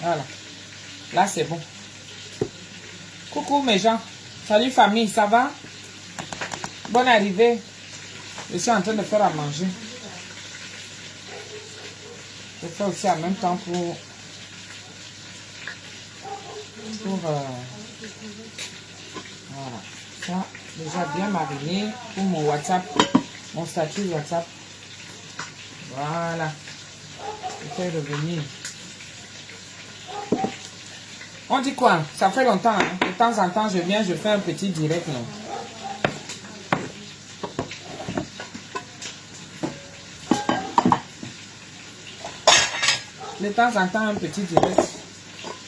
Voilà. Là, c'est bon. Coucou mes gens. Salut famille, ça va? Bonne arrivée. Je suis en train de faire à manger. Je fais aussi en même temps pour voilà. Ça, déjà bien mariné pour mon WhatsApp, mon statut WhatsApp. Voilà. Je fais revenir. On dit quoi? Ça fait longtemps. Hein? De temps en temps, je viens, je fais un petit direct. Non? De temps en temps, un petit direct.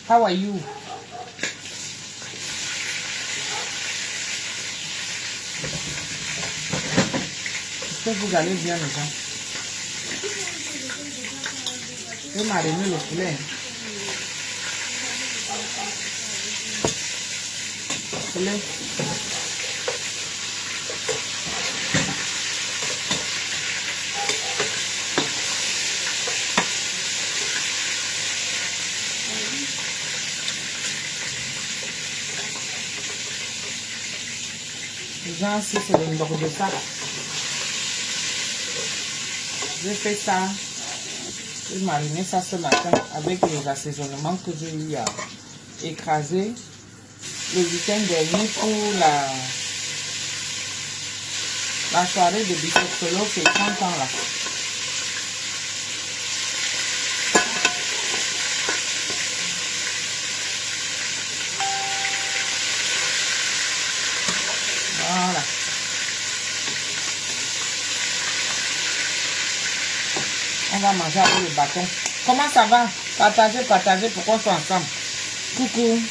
How are you? Est-ce que vous allez bien, les gens? Je vais mariner le poulet. Poulet. Genre, si c'est le bord de ça. J'ai fait ça. J'ai mariné ça ce matin avec les assaisonnements que j'ai eu à écraser le week-end dernier pour la soirée de Bishop Solo, c'est 30 ans là. Voilà. On va manger avec le bâton. Comment ça va? Partagez, partagez pour qu'on soit ensemble. Coucou.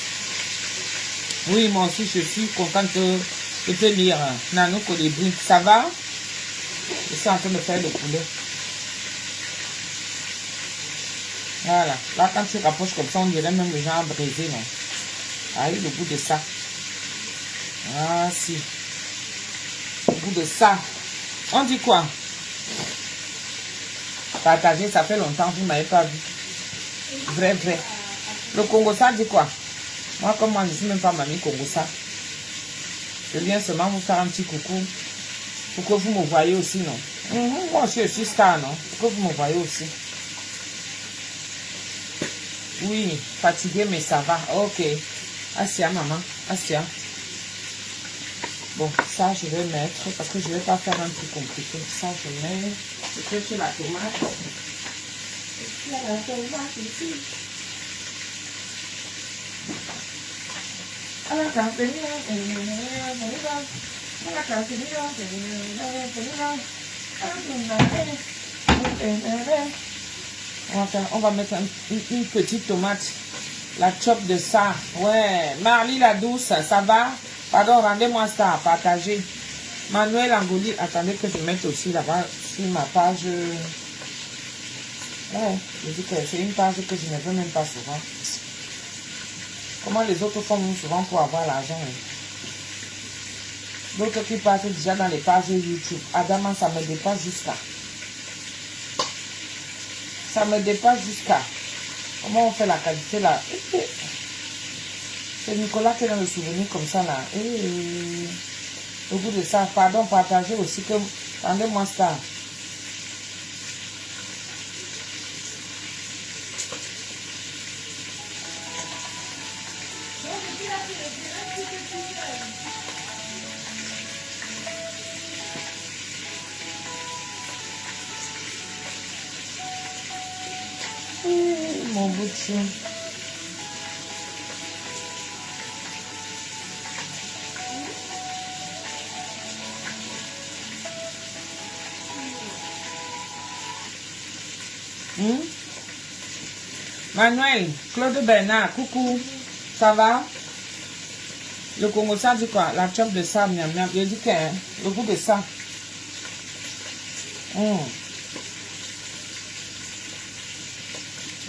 Oui, moi aussi, je suis contente de te lire. Nano Colibri, ça va? Je suis en train de faire le poulet. Voilà. Là, quand tu rapproches comme ça, on dirait même les gens brisés, non? Ah, le goût de ça. Ah, si. Le goût de ça. On dit quoi? Partager, ça fait longtemps, vous ne m'avez pas vu. Vrai, vrai. Le Congo, ça dit quoi? Moi, comme moi, je ne suis même pas mamie Congo, ça. Je viens seulement vous faire un petit coucou. Pour que vous me voyez aussi, non? Moi aussi, je suis star, non? Pour que vous me voyez aussi. Oui, fatigué, mais ça va. Ok. Assia, maman. Assia. Bon, ça, je vais mettre, parce que je ne vais pas faire un truc compliqué. Ça, je mets. Je fais sur la tomate. Il y a la tomate ici. On va mettre une petite tomate. La chop de ça. Ouais. Marly la douce, ça va? Pardon, rendez-moi ça, partagez. Manuel Angoli, attendez que je mette aussi là-bas sur ma page. Ouais, je dis que c'est une page que je ne veux même pas souvent. Comment les autres font souvent pour avoir l'argent? Hein? D'autres qui partent déjà dans les pages YouTube. Adama, ça me dépasse jusqu'à. Ça me dépasse jusqu'à. Comment on fait la qualité là? C'est Nicolas qui a le souvenir comme ça là. Au bout de ça, pardon, partagez aussi que. Rendez-moi ça. Mon bout de chien. Manuel, Claude Bernard, coucou, ça va? Le Congo, ça dit quoi? La chop de ça, miam miam. Je dis que le goût de ça.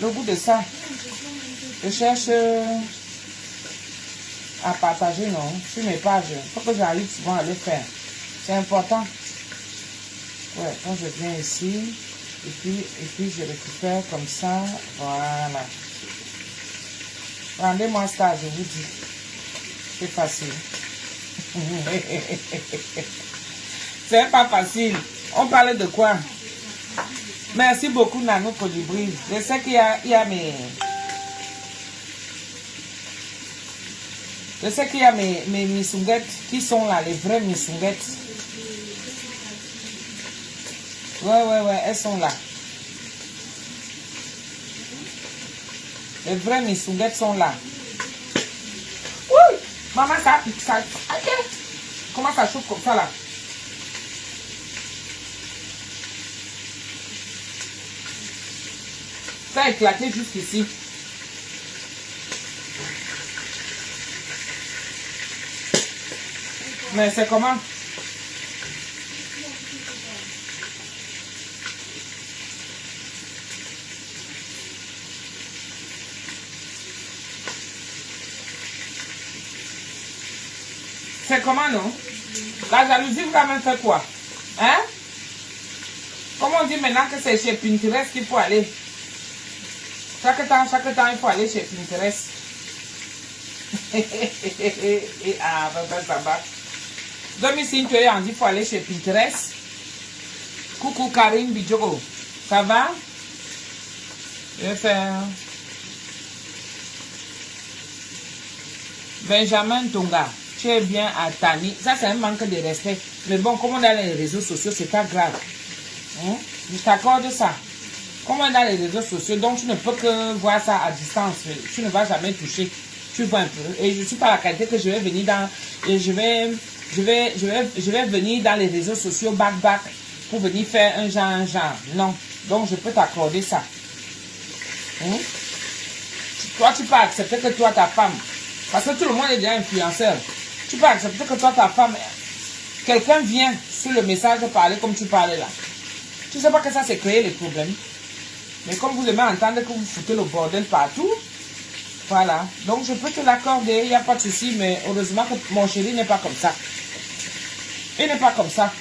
Le goût de ça. Je cherche à partager, non? Sur mes pages. Il faut que j'arrive souvent à le faire. C'est important. Ouais, quand je viens ici, et puis je récupère comme ça. Voilà. Rendez-moi ça, je vous dis. C'est facile. C'est pas facile. On parlait de quoi? Merci beaucoup, Nano Colibri. Je sais qu'il y a mes... Je sais qu'il y a mes missunguettes qui sont là, les vraies missunguettes. Ouais, elles sont là. Les vraies missunguettes sont là. Oui, maman, ça. Ok. Comment ça chauffe comme ça là? Ça a éclaté jusqu'ici. Mais c'est comment? C'est comment, non? La jalousie, vous avez fait quoi? Hein? Comment on dit maintenant que c'est chez Pinterest qu'il faut aller? Chaque temps, il faut aller chez Pinterest. Ah, ça va. Domicile, tu es en dit qu'il faut aller chez Pinterest. Coucou Karine Bidjoro. Ça va? Je vais faire... Benjamin Tonga. Tu es bien à Tani. Ça, c'est un manque de respect. Mais bon, comme on est dans les réseaux sociaux, c'est pas grave. Hein? Je t'accorde ça. Comme on est dans les réseaux sociaux, donc tu ne peux que voir ça à distance. Tu ne vas jamais toucher. Tu vois un peu. Et je ne suis pas la qualité que je vais venir dans... Et je vais venir dans les réseaux sociaux back pour venir faire un genre. Non. Donc, je peux t'accorder ça. Hein? Toi, tu peux accepter que toi, ta femme... Parce que tout le monde est déjà influenceur. Tu peux accepter que toi, ta femme... Quelqu'un vient sur le message de parler comme tu parlais là. Tu ne sais pas que ça, c'est créer les problèmes. Mais comme vous aimez entendre que vous foutez le bordel partout... Voilà. Donc, je peux te l'accorder. Il n'y a pas de souci. Mais heureusement que mon chéri n'est pas comme ça. Il n'est pas comme ça.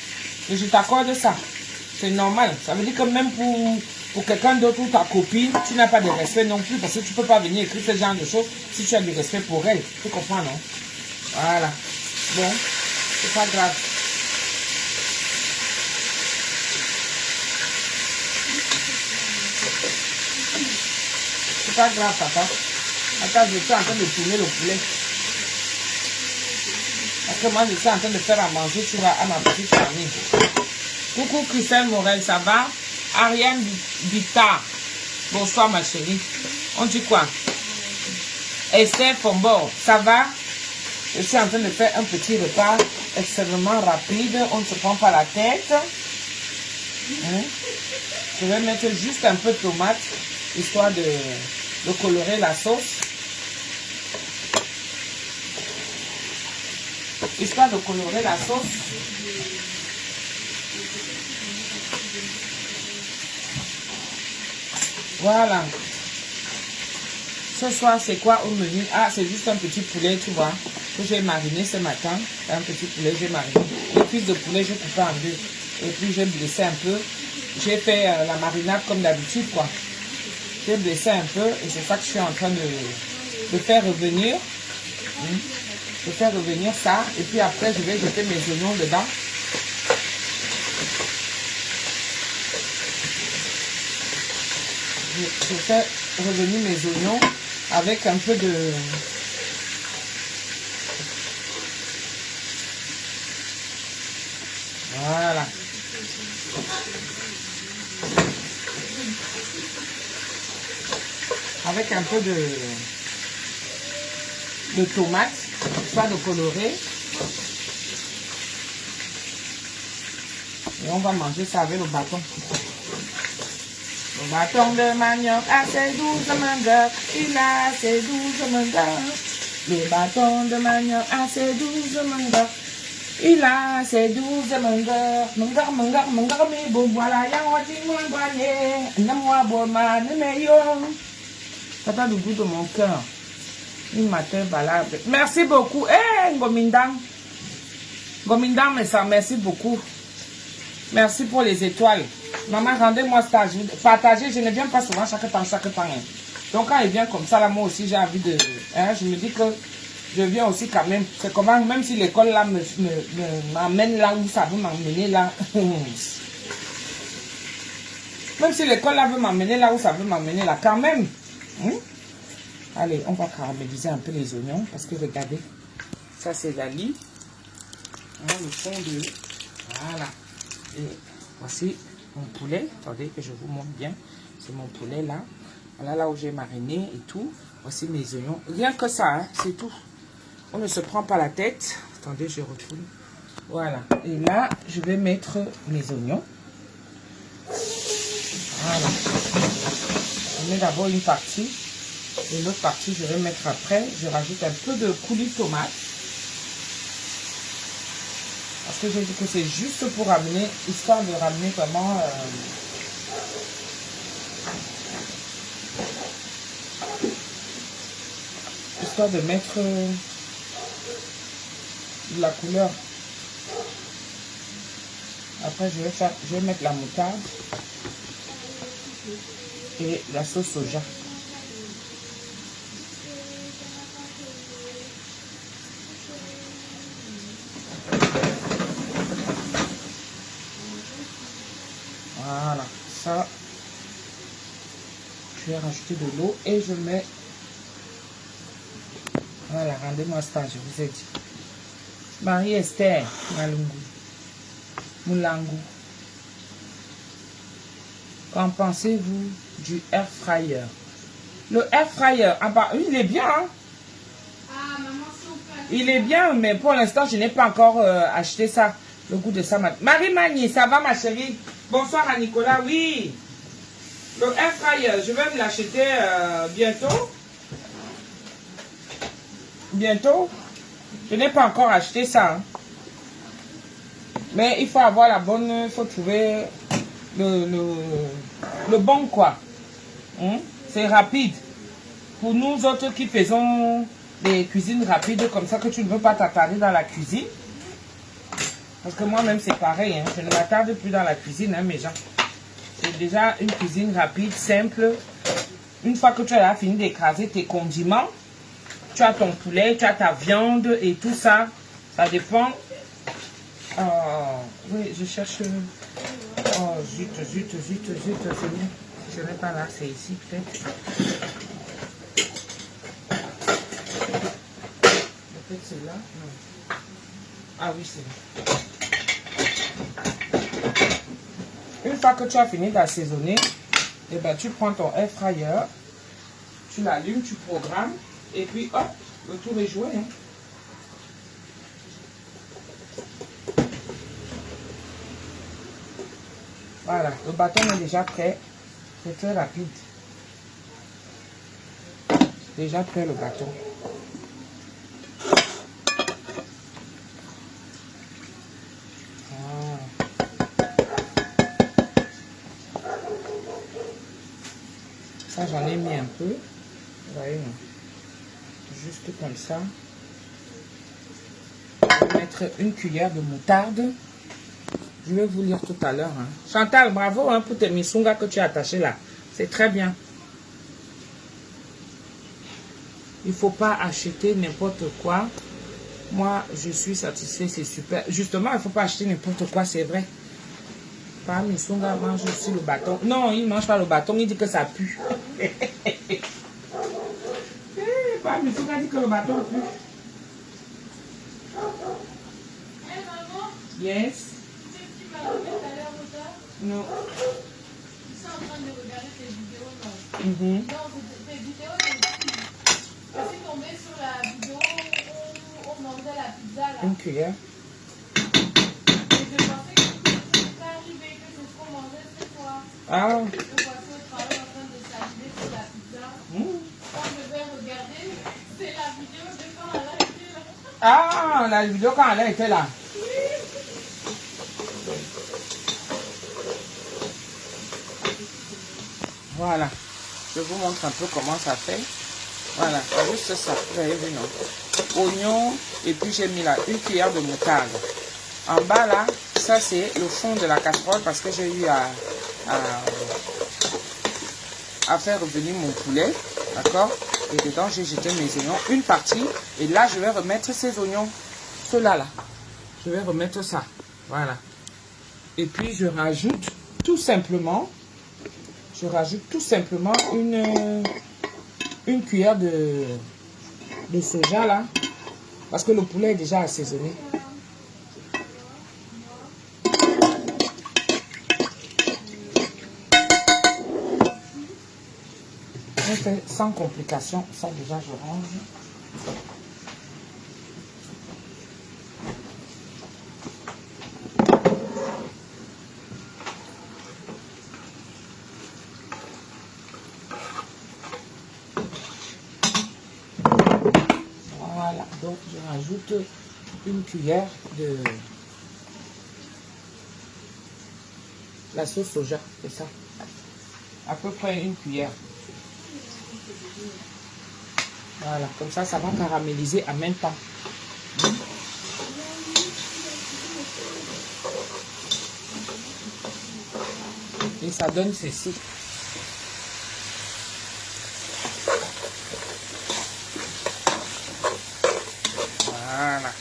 Et je t'accorde ça. C'est normal. Ça veut dire que même pour quelqu'un d'autre ou ta copine, tu n'as pas de respect non plus. Parce que tu ne peux pas venir écrire ce genre de choses si tu as du respect pour elle. Tu comprends, non? Voilà. Bon. C'est pas grave. C'est pas grave, papa. Attends, je suis en train de tourner le poulet. Parce que moi, je suis en train de faire à manger, tu vois, à ma petite famille. Coucou Christelle Morel, ça va? Ariane Bittard. Bonsoir, ma chérie. On dit quoi? Esther Fombor, ça va? Je suis en train de faire un petit repas extrêmement rapide. On ne se prend pas la tête. Je vais mettre juste un peu de tomate, histoire de colorer la sauce. Histoire de colorer la sauce. Voilà. Ce soir, c'est quoi au menu? Ah, c'est juste un petit poulet, tu vois, que j'ai mariné ce matin. Un petit poulet, j'ai mariné. Les cuisses de poulet, j'ai coupé en deux. Et puis, j'ai blessé un peu. J'ai fait la marinade comme d'habitude, quoi. J'ai blessé un peu et c'est ça que je suis en train de faire revenir. Je fais revenir ça et puis après je vais jeter mes oignons dedans. Je fais revenir mes oignons avec un peu de... Voilà. Avec un peu de tomate, pas de colorer. Et on va manger ça avec le bâton. Le bâton de manioc a ses 12 manioc, il a ses 12 manioc. Le bâton de manioc a ses 12 manioc, il a ses 12 manioc. Mangar, mais bon, voilà, y'a un petit moins boigné. N'a-moi bon man, mais yo. Ça t'a le goût de mon cœur. Une matin valable. Merci beaucoup. Eh, Ngomindang. Ngomindang, mais ça, merci beaucoup. Merci pour les étoiles. Maman, rendez-moi ça. Partagez, je ne viens pas souvent chaque temps. Donc quand il vient comme ça, là, moi aussi, j'ai envie de... Hein, je me dis que je viens aussi quand même. C'est comment, même si l'école là m'amène là où ça veut m'emmener là. Même si l'école là veut m'emmener là où ça veut m'emmener là, quand même. Allez, on va caraméliser un peu les oignons. Parce que regardez, ça c'est la lie. Hein, le fond de... Voilà. Et voici mon poulet. Attendez que je vous montre bien. C'est mon poulet là. Voilà là où j'ai mariné et tout. Voici mes oignons. Rien que ça, hein, c'est tout. On ne se prend pas la tête. Attendez, je retourne. Voilà. Et là, je vais mettre mes oignons. Voilà. Je mets d'abord une partie. Et l'autre partie, je vais mettre après. Je rajoute un peu de coulis tomate. Parce que j'ai dit que c'est juste pour ramener, histoire de ramener vraiment... histoire de mettre de la couleur. Après, je vais mettre la moutarde et la sauce soja. Voilà, ça, je vais rajouter de l'eau et je mets... Voilà, rendez-moi ça, je vous ai dit. Marie-Esther, Malungu, Moulangu. Qu'en pensez-vous du air fryer? Le air fryer, ah bah, il est bien, hein? Ah, maman, Il est bien, mais pour l'instant, je n'ai pas encore acheté ça. Le goût de ça. Marie-Mani, ça va ma chérie? Bonsoir à Nicolas, oui. Le air fryer, je vais me l'acheter bientôt. Bientôt. Je n'ai pas encore acheté ça. Hein. Mais il faut avoir la bonne... Il faut trouver le bon quoi. Hein? C'est rapide. Pour nous autres qui faisons des cuisines rapides comme ça, que tu ne veux pas t'attarder dans la cuisine. Parce que moi-même c'est pareil. Hein? Je ne m'attarde plus dans la cuisine, hein, mes gens. C'est déjà une cuisine rapide, simple. Une fois que tu as fini d'écraser tes condiments, tu as ton poulet, tu as ta viande et tout ça. Ça dépend. Oui, je cherche... Oh, zut, c'est bon. Ce n'est pas là, c'est ici peut-être. Peut-être c'est là. Non. Ah oui, c'est là. Une fois que tu as fini d'assaisonner, eh ben, tu prends ton air fryer, tu l'allumes, tu programmes, et puis hop, le tour est joué. Hein. Voilà, le bâton est déjà prêt. C'est très rapide. Déjà prêt le bâton. Ça, j'en ai mis un peu. Vous voyez, juste comme ça. Je vais mettre une cuillère de moutarde. Je vais vous lire tout à l'heure. Hein. Chantal, bravo hein, pour tes missungas que tu as attachés là. C'est très bien. Il ne faut pas acheter n'importe quoi. Moi, je suis satisfait, c'est super. Justement, il ne faut pas acheter n'importe quoi, c'est vrai. Pas Missunga mange aussi le bâton. Non, il ne mange pas le bâton, il dit que ça pue. Pas Missunga dit que le bâton pue. Hey, maman, Yes. tu m'as donné tout à l'heure au tard. Non. Ils sont en train de regarder tes vidéos, non? Mm-hmm. Non, tes vidéos, je suis tombée sur la vidéo où on mangeait la pizza là. Une cuillère. Et je pensais que c'était arrivé, que c'est ce qu'on mangeait ce soir. Ah. Je voici au travail en train de s'allumer sur la pizza. Quand je vais regarder, c'est la vidéo de quand elle a été là. Ah, la vidéo quand elle était là. Voilà. Je vous montre un peu comment ça fait. Voilà, c'est juste ça. Vous avez vu, non? Oignon, et puis j'ai mis là une cuillère de moutarde. En bas là, ça c'est le fond de la casserole parce que j'ai eu à à faire revenir mon poulet. D'accord? Et dedans, j'ai jeté mes oignons, une partie. Et là, je vais remettre ces oignons. Ceux-là, là. Je vais remettre ça. Voilà. Et puis, je rajoute tout simplement... une cuillère de soja, là. Parce que le poulet est déjà assaisonné. On fait sans complication. Ça, déjà, je range. Voilà. Donc, je rajoute une cuillère de la sauce soja. C'est ça. À peu près une cuillère. Voilà, comme ça, ça va caraméliser en même temps. Et ça donne ceci. Voilà.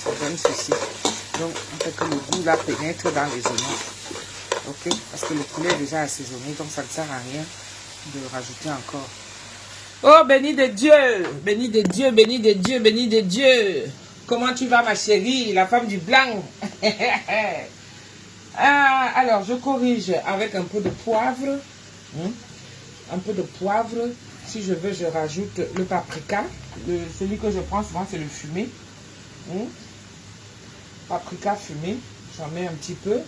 Ça donne ceci. Donc, on fait que le goût là pénètre dans les oignons. Ok? Parce que le poulet est déjà assaisonné, donc ça ne sert à rien de rajouter encore. Oh, béni de Dieu! Béni de Dieu, béni de Dieu, béni de Dieu! Comment tu vas, ma chérie, la femme du blanc? Ah, alors, je corrige avec un peu de poivre. Un peu de poivre. Si je veux, je rajoute le paprika. Celui que je prends souvent, c'est le fumé. Paprika fumé. J'en mets un petit peu.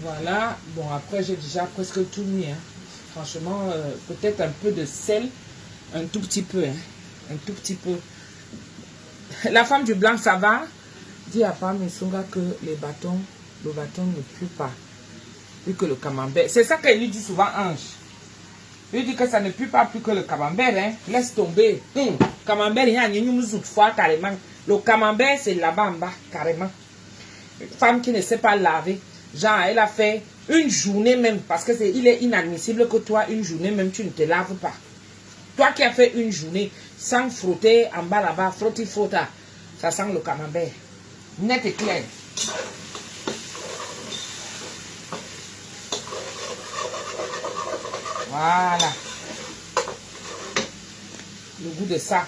Voilà. Bon, après, j'ai déjà presque tout mis. Franchement, peut-être un peu de sel. Un tout petit peu. Un tout petit peu. La femme du blanc, ça va? Dis à Pam Songa que le bâton ne pue pas. Plus que le camembert. C'est ça qu'elle lui dit souvent, Ange. Il lui dit que ça ne pue pas plus que le camembert. Laisse tomber. Camembert, il y a une fois carrément. Le camembert, c'est là-bas en bas, carrément. Une femme qui ne sait pas laver. Genre, elle a fait une journée même. Parce que il est inadmissible que toi, une journée même, tu ne te laves pas. Toi qui as fait une journée sans frotter en bas là-bas, frotta, ça sent le camembert. Net et clair. Voilà. Le goût de ça.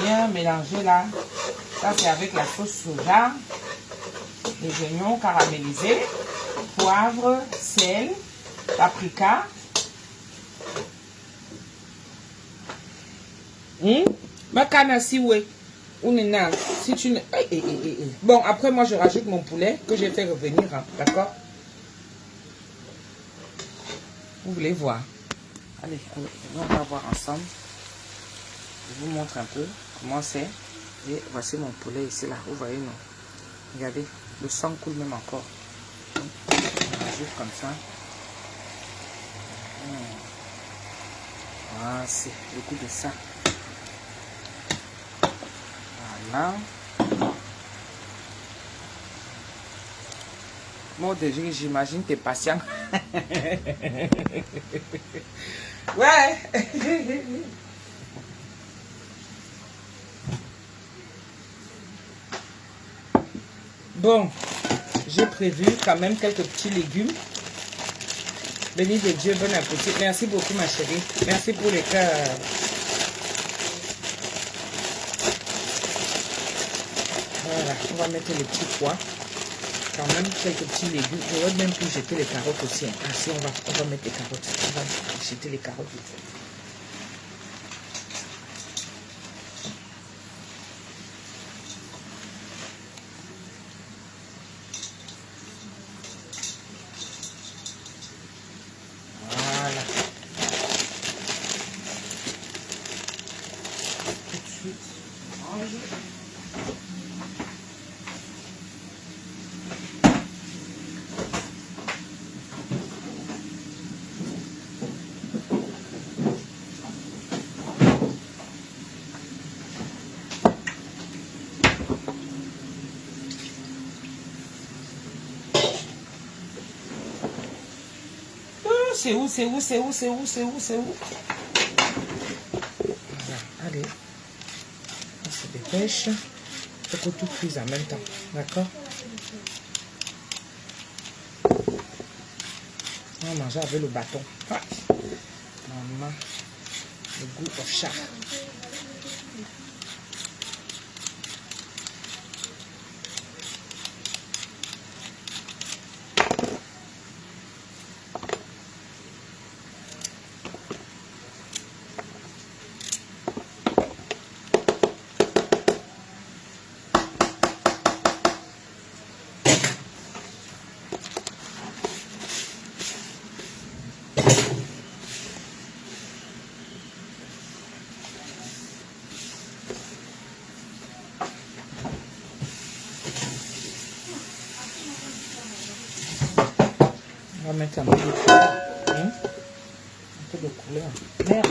Bien mélangé là. Ça c'est avec la sauce soja. Les oignons caramélisés. Poivre, sel, paprika. Ma canne si ouais. Si tu ne... Bon, après moi je rajoute mon poulet que j'ai fait revenir, d'accord? Vous voulez voir? Allez, on va voir ensemble. Je vous montre un peu comment c'est. Et voici mon poulet ici là, vous voyez non? Regardez, le sang coule même encore. On rajoute comme ça. Voilà, c'est le goût de ça. Voilà. Moi déjà, j'imagine t'es patient. Ouais. Bon, j'ai prévu quand même quelques petits légumes. Béni de Dieu, bon appétit. Merci beaucoup ma chérie. Merci pour les cœurs. Voilà, on va mettre les petits pois. Quand même quelques petits légumes. J'aurais même pu jeter les carottes aussi. Ah si, on va mettre les carottes. On va jeter les carottes. Voilà. Tout de suite, on mange. c'est où? Voilà, allez. On se dépêche. Il faut que tout cuise en même temps. D'accord? On va manger avec le bâton. Ah. Maman. Le goût au chat. On va mettre un peu de couleur. Un peu de couleur. Merde.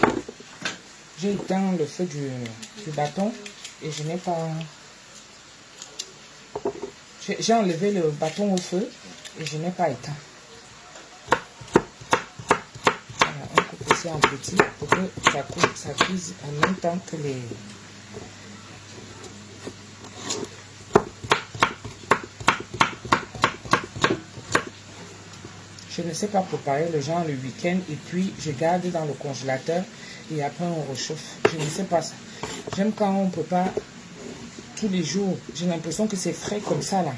J'ai éteint le feu du bâton et je n'ai pas... J'ai enlevé le bâton au feu et je n'ai pas éteint. Voilà, on coupe aussi en petit pour que ça cuise en même temps que les... Je ne sais pas préparer le genre le week-end et puis je garde dans le congélateur et après on réchauffe. Je ne sais pas ça. J'aime quand on prépare tous les jours. J'ai l'impression que c'est frais comme ça là.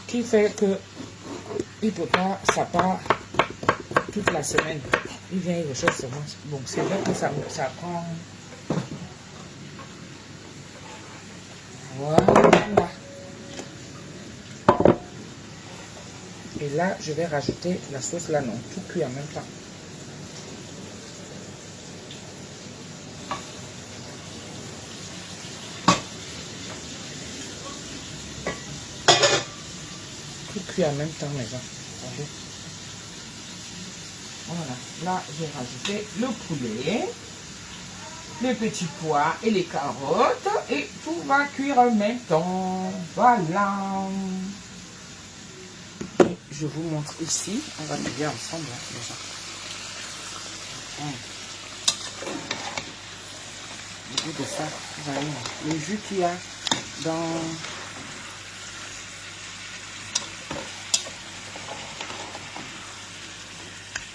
Qui fait que il peut pas, ça part toute la semaine. Il vient et réchauffe seulement. Bon, c'est vrai que ça prend... Voilà. Et là, je vais rajouter la sauce là, non, tout cuit en même temps. Tout cuit en même temps, mes gens. Voilà. Là, j'ai rajouté le poulet, les petits pois et les carottes. Et tout va cuire en même temps. Voilà. Et je vous montre ici. On va cuire ensemble, déjà. Le goût de ça, vous voyez, le jus qu'il y a dans...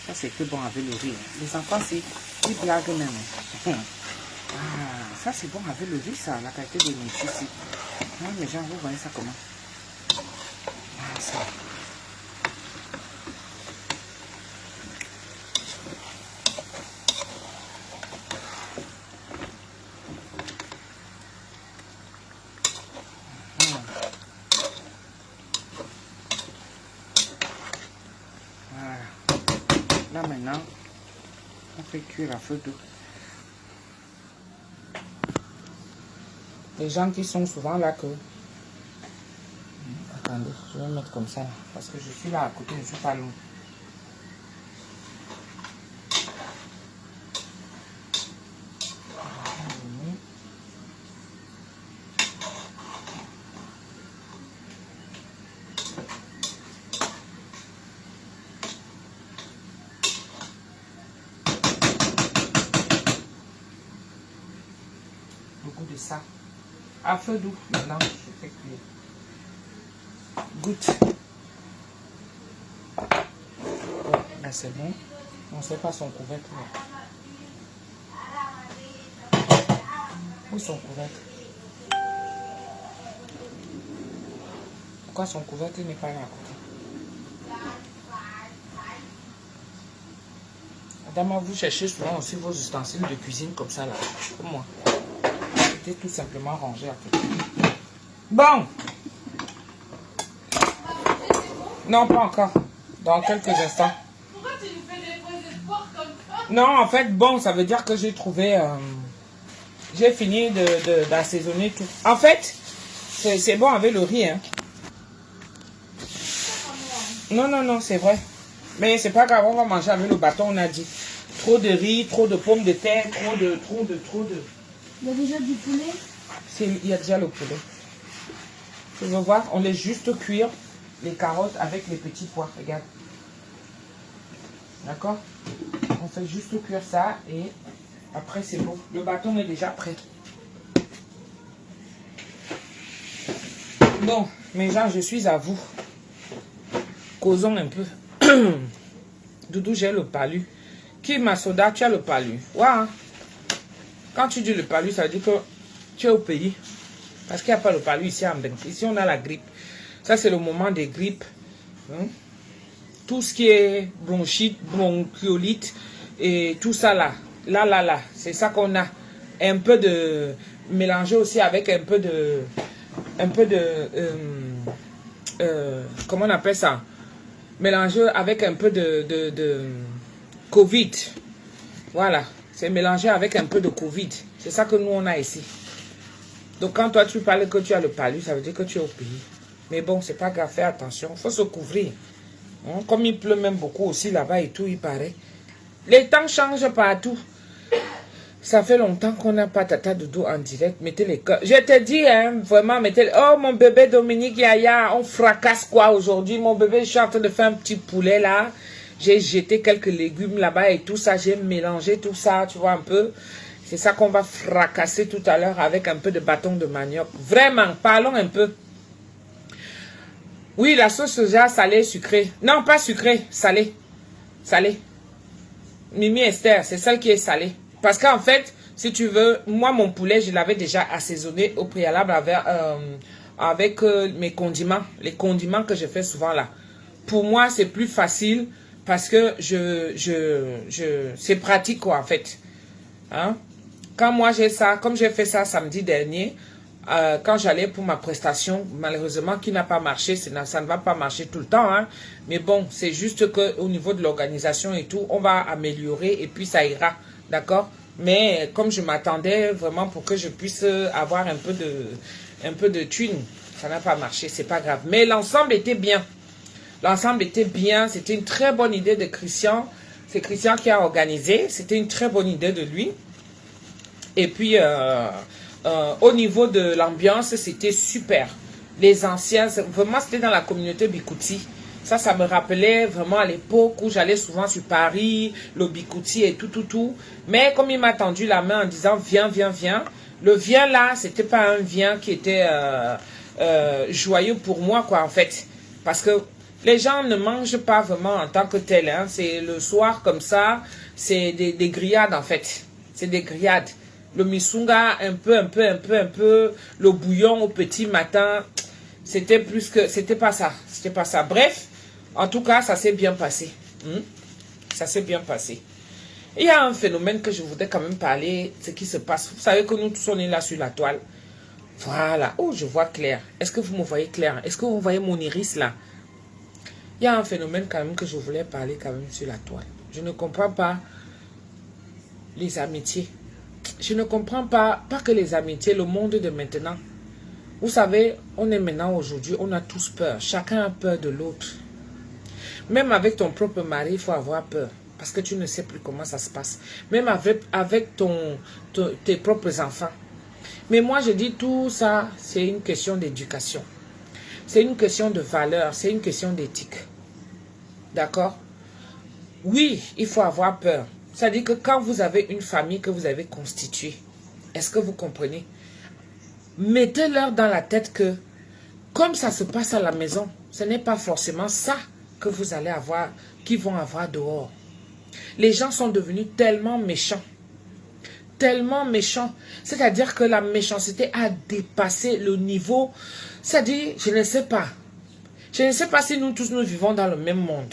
Ça, c'est que bon avec le riz. Les enfants, ils blaguent même. Ah, ça, c'est bon avec le riz, ça, la qualité de notre ici. Non, mais gens, vous voyez ça comment? Ah, ça. Là maintenant, on fait cuire à feu doux. Les gens qui sont souvent là que... Attendez, je vais mettre comme ça, parce que je suis là à côté, je ne suis pas loin. Goût de ça à feu doux. Maintenant je fais cuire. Goûte. Bon, là c'est bon. On ne sait pas son couvercle. Où son couvercle? Pourquoi son couvercle n'est pas là à côté? Madame, vous cherchez souvent aussi vos ustensiles de cuisine comme ça là, comme moi. Tout simplement rangé à côté. Bon. Non, pas encore. Dans quelques instants. Pourquoi tu nous fais des faux espoirs comme ça? Non, en fait, bon, ça veut dire que j'ai trouvé... j'ai fini d'assaisonner tout. En fait, c'est bon avec le riz. Hein. Non, non, non, c'est vrai. Mais c'est pas grave, on va manger avec le bâton, on a dit. Trop de riz, trop de pommes de terre, trop de... Il y a déjà du poulet? Il y a déjà le poulet. Tu veux voir? On laisse juste cuire les carottes avec les petits pois. Regarde. D'accord? On fait juste cuire ça et après c'est bon. Le bâton est déjà prêt. Bon, mes gens, je suis à vous. Causons un peu. Doudou, j'ai le palu. Qui m'a soda, tu as le palu. Ouais. Quand tu dis le palu, ça veut dire que tu es au pays. Parce qu'il n'y a pas le palu ici en Bengue. Ici, on a la grippe. Ça, c'est le moment des grippes. Hein? Tout ce qui est bronchite, bronchiolite et tout ça là. Là. C'est ça qu'on a. Un peu de... Mélangé aussi avec un peu de... comment on appelle ça? Mélangé avec un peu de Covid. Voilà. C'est mélangé avec un peu de Covid. C'est ça que nous, on a ici. Donc, quand toi, tu parles que tu as le palu, ça veut dire que tu es au pays. Mais bon, c'est pas grave, fais attention. Il faut se couvrir. Hein? Comme il pleut même beaucoup aussi là-bas et tout, il paraît. Les temps changent partout. Ça fait longtemps qu'on n'a pas Tata Doudou en direct. Mettez les cœurs. Je te dis, hein, vraiment, mettez... Oh, mon bébé Dominique Yaya, on fracasse quoi aujourd'hui? Mon bébé, je suis en train de faire un petit poulet là. J'ai jeté quelques légumes là-bas et tout ça. J'ai mélangé tout ça, tu vois un peu. C'est ça qu'on va fracasser tout à l'heure avec un peu de bâton de manioc. Vraiment, parlons un peu. Oui, la sauce soja salée, sucrée. Non, pas sucrée, salée. Salée. Mimi Esther, c'est celle qui est salée. Parce qu'en fait, si tu veux, moi, mon poulet, je l'avais déjà assaisonné au préalable avec mes condiments. Les condiments que je fais souvent là. Pour moi, c'est plus facile parce que c'est pratique quoi, en fait. Hein? Quand moi, j'ai ça, comme j'ai fait ça samedi dernier, quand j'allais pour ma prestation, malheureusement, qui n'a pas marché, ça ne va pas marcher tout le temps. Hein? Mais bon, c'est juste qu'au niveau de l'organisation et tout, on va améliorer et puis ça ira. D'accord? Mais comme je m'attendais vraiment pour que je puisse avoir un peu de thunes, ça n'a pas marché, c'est pas grave. Mais l'ensemble était bien. L'ensemble était bien, c'était une très bonne idée de Christian. C'est Christian qui a organisé, c'était une très bonne idée de lui. Et puis, au niveau de l'ambiance, c'était super. Les anciens, vraiment, c'était dans la communauté Bikouti. Ça me rappelait vraiment à l'époque où j'allais souvent sur Paris, le Bikouti et tout. Mais comme il m'a tendu la main en disant, viens. Le viens là, c'était pas un viens qui était joyeux pour moi, quoi, en fait. Parce que les gens ne mangent pas vraiment en tant que tel. Hein. C'est le soir comme ça, c'est des grillades, en fait. C'est des grillades. Le misunga, un peu, le bouillon au petit matin, c'était plus que, c'était pas ça. Bref, en tout cas, ça s'est bien passé. Ça s'est bien passé. Il y a un phénomène que je voudrais quand même parler, ce qui se passe. Vous savez que nous tous, on est là sur la toile. Voilà. Oh, je vois clair. Est-ce que vous me voyez clair? Est-ce que vous voyez mon iris là? Il y a un phénomène quand même que je voulais parler quand même sur la toile. Je ne comprends pas les amitiés. Je ne comprends pas que les amitiés, le monde de maintenant. Vous savez, on est maintenant aujourd'hui, on a tous peur. Chacun a peur de l'autre. Même avec ton propre mari, il faut avoir peur. Parce que tu ne sais plus comment ça se passe. Même avec tes propres enfants. Mais moi, je dis tout ça, c'est une question d'éducation. C'est une question de valeur, c'est une question d'éthique. D'accord? Oui, il faut avoir peur. C'est-à-dire que quand vous avez une famille que vous avez constituée, est-ce que vous comprenez? Mettez-leur dans la tête que, comme ça se passe à la maison, ce n'est pas forcément ça que vous allez avoir, qu'ils vont avoir dehors. Les gens sont devenus tellement méchants. Tellement méchants. C'est-à-dire que la méchanceté a dépassé le niveau. C'est-à-dire, je ne sais pas. Je ne sais pas si nous tous nous vivons dans le même monde.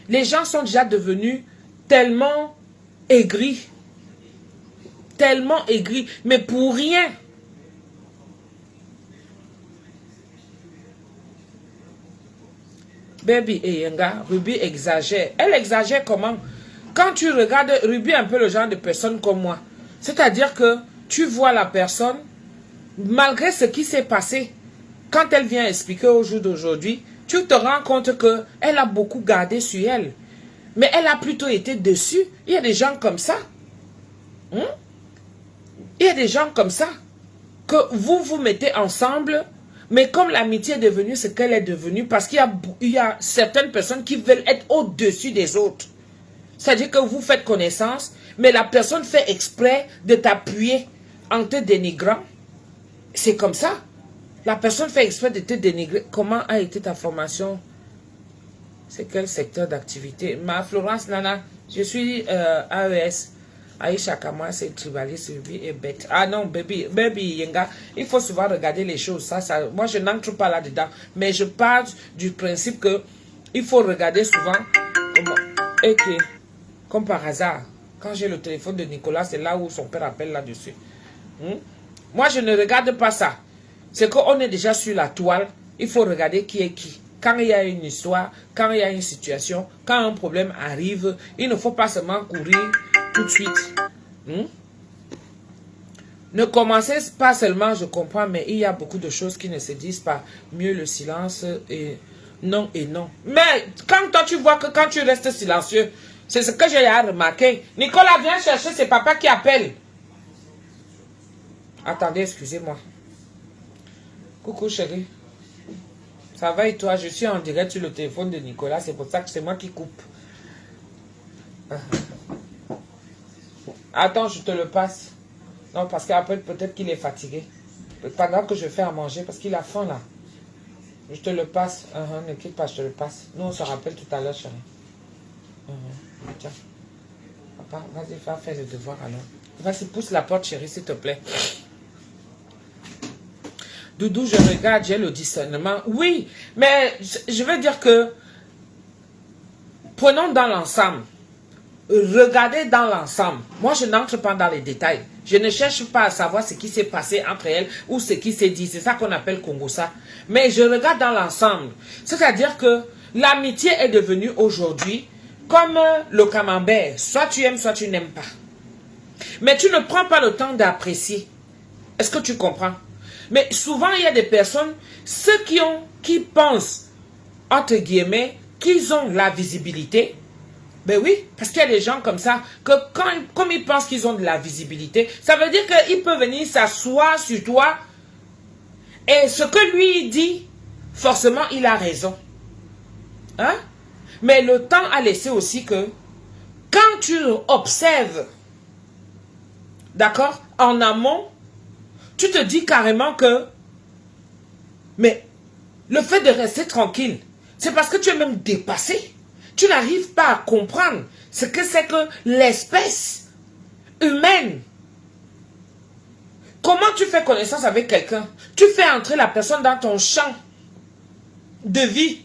Les gens sont déjà devenus tellement aigris. Tellement aigris. Mais pour rien. Baby et Yenga, Ruby exagère. Elle exagère comment? Quand tu regardes Ruby, un peu le genre de personne comme moi. C'est-à-dire que tu vois la personne, malgré ce qui s'est passé, quand elle vient expliquer au jour d'aujourd'hui, tu te rends compte qu'elle a beaucoup gardé sur elle. Mais elle a plutôt été déçue. Il y a des gens comme ça. Il y a des gens comme ça. que vous vous mettez ensemble, mais comme l'amitié est devenue ce qu'elle est devenue, parce qu'il y a certaines personnes qui veulent être au-dessus des autres. C'est-à-dire que vous faites connaissance, mais la personne fait exprès de t'appuyer en te dénigrant. C'est comme ça. La personne fait exprès de te dénigrer. Comment a été ta formation? C'est quel secteur d'activité? Ma Florence Nana, je suis AES. Aïcha Kamwa, c'est tribaliste et bête. Ah non, baby Yenga, il faut souvent regarder les choses. Moi, je n'entre pas là-dedans. Mais je parle du principe que il faut regarder souvent. Comme par hasard, quand j'ai le téléphone de Nicolas, c'est là où son père appelle là-dessus. Moi, je ne regarde pas ça. C'est qu'on est déjà sur la toile. Il faut regarder qui est qui. Quand il y a une histoire, quand il y a une situation, quand un problème arrive, il ne faut pas seulement courir tout de suite. Ne commencez pas seulement, je comprends, mais il y a beaucoup de choses qui ne se disent pas. Mieux le silence et non et non. Mais quand toi tu vois que quand tu restes silencieux, c'est ce que j'ai remarqué. Nicolas, viens chercher, c'est papa qui appelle. Attendez, excusez-moi. Coucou chérie. Ça va et toi? Je suis en direct sur le téléphone de Nicolas, c'est pour ça que c'est moi qui coupe. Attends, je te le passe. Non, parce qu'après, peut-être qu'il est fatigué. Pendant que je fais à manger, parce qu'il a faim là. Je te le passe. Ne quitte pas, je te le passe. Nous, on se rappelle tout à l'heure, chérie. Tiens. Papa, vas-y, va faire le devoir alors. Vas-y, pousse la porte, chérie, s'il te plaît. Doudou, je regarde, j'ai le discernement. Oui, mais je veux dire que prenons dans l'ensemble. Regardez dans l'ensemble. Moi, je n'entre pas dans les détails. Je ne cherche pas à savoir ce qui s'est passé entre elles ou ce qui s'est dit. C'est ça qu'on appelle Congossa. Mais je regarde dans l'ensemble. C'est-à-dire que l'amitié est devenue aujourd'hui comme le camembert. Soit tu aimes, soit tu n'aimes pas. Mais tu ne prends pas le temps d'apprécier. Est-ce que tu comprends? Mais souvent, il y a des personnes, ceux qui pensent, entre guillemets, qu'ils ont la visibilité. Ben oui, parce qu'il y a des gens comme ça, que comme ils pensent qu'ils ont de la visibilité, ça veut dire qu'il peut venir s'asseoir sur toi, et ce que lui dit, forcément, il a raison. Hein? Mais le temps a laissé aussi que, quand tu observes, d'accord, en amont, tu te dis carrément que, mais le fait de rester tranquille, c'est parce que tu es même dépassé. Tu n'arrives pas à comprendre ce que c'est que l'espèce humaine. Comment tu fais connaissance avec quelqu'un? Tu fais entrer la personne dans ton champ de vie.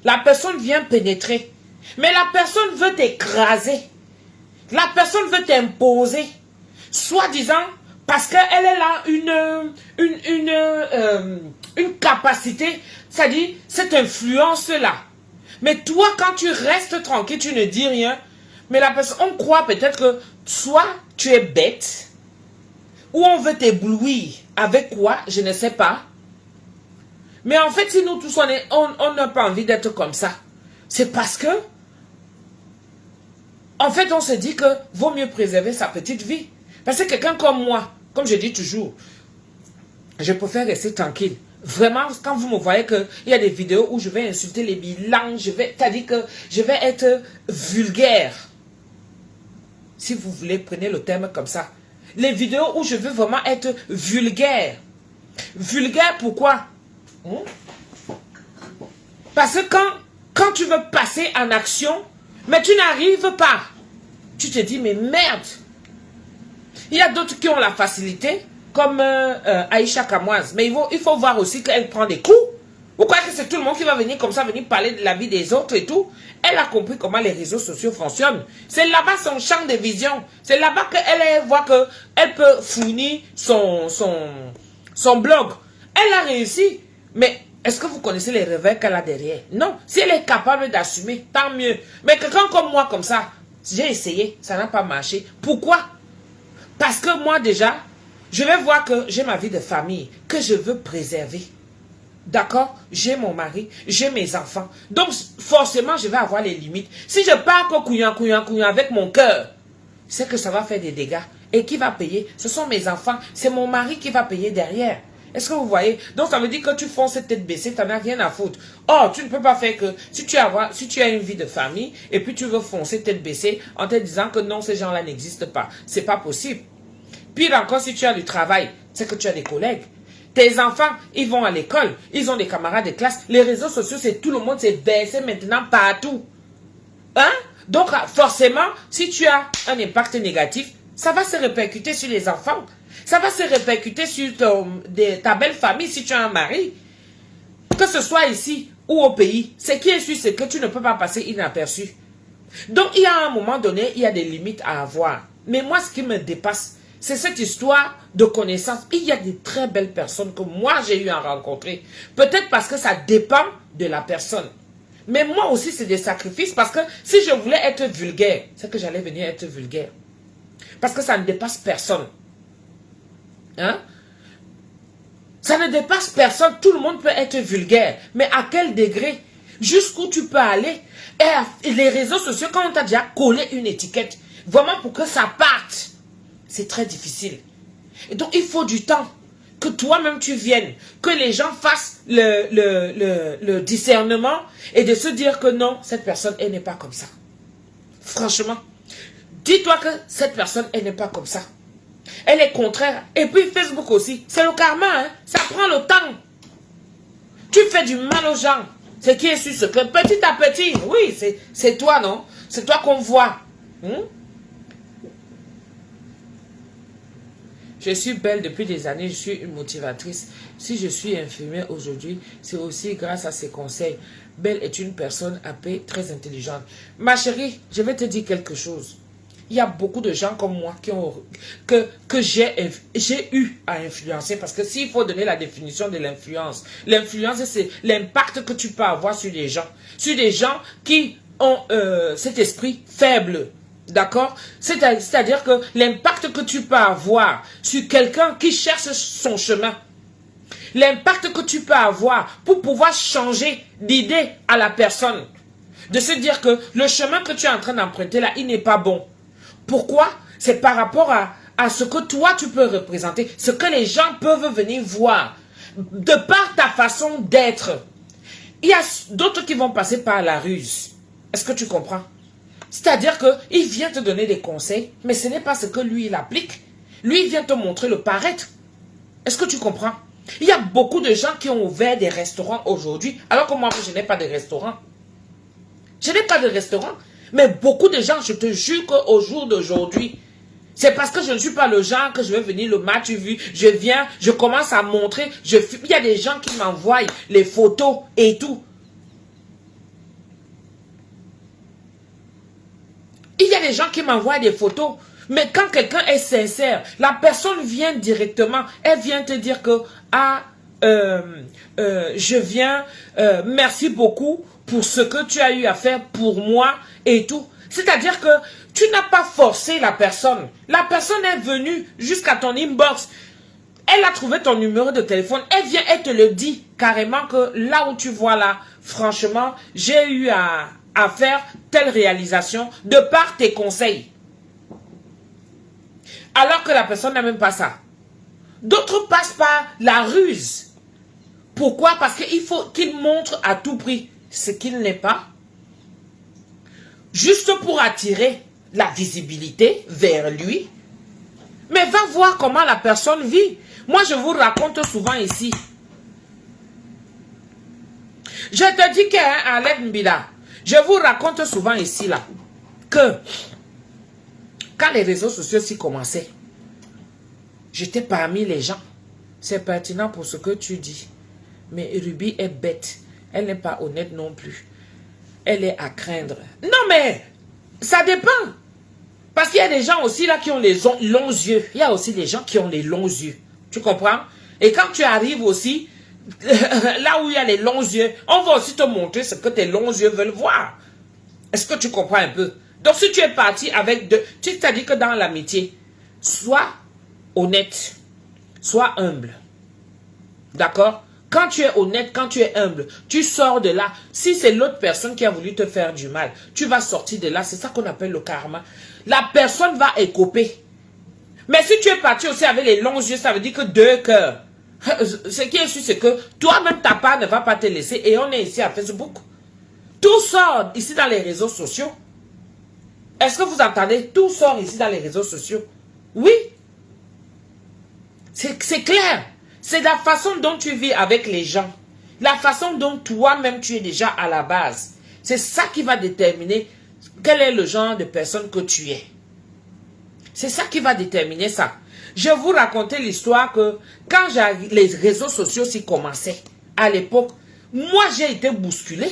La personne vient pénétrer. Mais la personne veut t'écraser. La personne veut t'imposer. Soi-disant, parce qu'elle est là une capacité, c'est-à-dire cette influence-là. Mais toi, quand tu restes tranquille, tu ne dis rien. Mais la personne, on croit peut-être que soit tu es bête, ou on veut t'éblouir. Avec quoi? Je ne sais pas. Mais en fait, si nous tous, on n'a pas envie d'être comme ça. C'est parce que, en fait, on se dit que vaut mieux préserver sa petite vie. Parce que quelqu'un comme moi, comme je dis toujours, je préfère rester tranquille. Vraiment, quand vous me voyez qu'il y a des vidéos où je vais insulter les bilans, c'est-à-dire que je vais être vulgaire. Si vous voulez, prenez le terme comme ça. Les vidéos où je veux vraiment être vulgaire. Vulgaire, pourquoi? Parce que quand tu veux passer en action, mais tu n'arrives pas. Tu te dis, mais merde. Il y a d'autres qui ont la facilité, comme Aïcha Kamoise. Mais il faut voir aussi qu'elle prend des coups. Vous croyez que c'est tout le monde qui va venir comme ça, venir parler de la vie des autres et tout? Elle a compris comment les réseaux sociaux fonctionnent. C'est là-bas son champ de vision. C'est là-bas qu'elle voit qu'elle peut fournir son blog. Elle a réussi. Mais est-ce que vous connaissez les revers qu'elle a derrière? Non. Si elle est capable d'assumer, tant mieux. Mais quelqu'un comme moi, comme ça, j'ai essayé, ça n'a pas marché. Pourquoi? Parce que moi déjà, je vais voir que j'ai ma vie de famille, que je veux préserver. D'accord? J'ai mon mari, j'ai mes enfants. Donc, forcément, je vais avoir les limites. Si je pars couillant avec mon cœur, c'est que ça va faire des dégâts. Et qui va payer? Ce sont mes enfants. C'est mon mari qui va payer derrière. Est-ce que vous voyez? Donc, ça veut dire que tu fonces tête baissée, tu n'en as rien à foutre. Or, tu ne peux pas faire que si tu as une vie de famille et puis tu veux foncer tête baissée en te disant que non, ces gens-là n'existent pas. C'est pas possible. Pire encore, si tu as du travail, c'est que tu as des collègues. Tes enfants, ils vont à l'école, ils ont des camarades de classe. Les réseaux sociaux, c'est tout le monde s'est baissé maintenant partout. Hein? Donc, forcément, si tu as un impact négatif, ça va se répercuter sur les enfants. Ça va se répercuter sur ta belle famille si tu as un mari. Que ce soit ici ou au pays, ce qui est sûr, c'est que tu ne peux pas passer inaperçu. Donc, il y a un moment donné, il y a des limites à avoir. Mais moi, ce qui me dépasse, c'est cette histoire de connaissance. Il y a des très belles personnes que moi, j'ai eu à rencontrer. Peut-être parce que ça dépend de la personne. Mais moi aussi, c'est des sacrifices parce que si je voulais être vulgaire, c'est que j'allais venir être vulgaire. Parce que ça ne dépasse personne. Hein? Ça ne dépasse personne. Tout le monde peut être vulgaire. Mais à quel degré? Jusqu'où tu peux aller? Et les réseaux sociaux, quand on t'a déjà collé une étiquette, vraiment pour que ça parte, c'est très difficile. Et donc, il faut du temps. Que toi-même tu viennes. Que les gens fassent le discernement et de se dire que non, cette personne, elle n'est pas comme ça. Franchement. Dis-toi que cette personne, elle n'est pas comme ça. Elle est contraire. Et puis Facebook aussi. C'est le karma. Hein? Ça prend le temps. Tu fais du mal aux gens. Ce qui est sûr, c'est que petit à petit, oui, c'est toi, non? C'est toi qu'on voit. Je suis belle depuis des années, je suis une motivatrice. Si je suis infirmière aujourd'hui, c'est aussi grâce à ses conseils. Belle est une personne âpée, très intelligente. Ma chérie, je vais te dire quelque chose. Il y a beaucoup de gens comme moi que j'ai eu à influencer. Parce que s'il faut donner la définition de l'influence, l'influence, c'est l'impact que tu peux avoir sur les gens. Sur des gens qui ont cet esprit faible. D'accord? C'est-à-dire que l'impact que tu peux avoir sur quelqu'un qui cherche son chemin. L'impact que tu peux avoir pour pouvoir changer d'idée à la personne. De se dire que le chemin que tu es en train d'emprunter là, il n'est pas bon. Pourquoi? C'est par rapport à ce que toi tu peux représenter, ce que les gens peuvent venir voir, de par ta façon d'être. Il y a d'autres qui vont passer par la ruse. Est-ce que tu comprends? C'est-à-dire qu'il vient te donner des conseils, mais ce n'est pas ce que lui il applique. Lui il vient te montrer le paraître. Est-ce que tu comprends? Il y a beaucoup de gens qui ont ouvert des restaurants aujourd'hui, alors que moi je n'ai pas de restaurant. Je n'ai pas de restaurant. Mais beaucoup de gens, je te jure qu'au jour d'aujourd'hui, c'est parce que je ne suis pas le genre que je vais venir le match vu. Je viens, je commence à montrer. Il y a des gens qui m'envoient les photos et tout. Il y a des gens qui m'envoient des photos. Mais quand quelqu'un est sincère, la personne vient directement. Elle vient te dire que, je viens, merci beaucoup pour ce que tu as eu à faire pour moi et tout. C'est-à-dire que tu n'as pas forcé la personne. La personne est venue jusqu'à ton inbox. Elle a trouvé ton numéro de téléphone. Elle vient, elle te le dit carrément que là où tu vois là, franchement, j'ai eu à faire telle réalisation de par tes conseils. Alors que la personne n'a même pas ça. D'autres passent par la ruse. Pourquoi? Parce qu'il faut qu'il montre à tout prix ce qu'il n'est pas. Juste pour attirer la visibilité vers lui. Mais va voir comment la personne vit. Moi, je vous raconte souvent ici. Je te dis qu'Aled Mbila, je vous raconte souvent ici là, que quand les réseaux sociaux s'y commençaient, j'étais parmi les gens. C'est pertinent pour ce que tu dis. Mais Ruby est bête. Elle n'est pas honnête non plus. Elle est à craindre. Non mais, ça dépend. Parce qu'il y a des gens aussi là qui ont les longs yeux. Il y a aussi des gens qui ont les longs yeux. Tu comprends? Et quand tu arrives aussi, là où il y a les longs yeux, on va aussi te montrer ce que tes longs yeux veulent voir. Est-ce que tu comprends un peu? Donc si tu es parti avec deux, tu t'as dit que dans l'amitié, sois honnête, sois humble. D'accord? Quand tu es honnête, quand tu es humble, tu sors de là. Si c'est l'autre personne qui a voulu te faire du mal, tu vas sortir de là. C'est ça qu'on appelle le karma. La personne va écoper. Mais si tu es parti aussi avec les longs yeux, ça veut dire que 2 cœurs. Ce qui est sûr, c'est que toi-même, ta part ne va pas te laisser. Et on est ici à Facebook. Tout sort ici dans les réseaux sociaux. Est-ce que vous entendez? Tout sort ici dans les réseaux sociaux. Oui. C'est clair. C'est la façon dont tu vis avec les gens. La façon dont toi-même tu es déjà à la base. C'est ça qui va déterminer quel est le genre de personne que tu es. C'est ça qui va déterminer ça. Je vais vous raconter l'histoire que quand les réseaux sociaux s'y commençaient, à l'époque, moi j'ai été bousculé.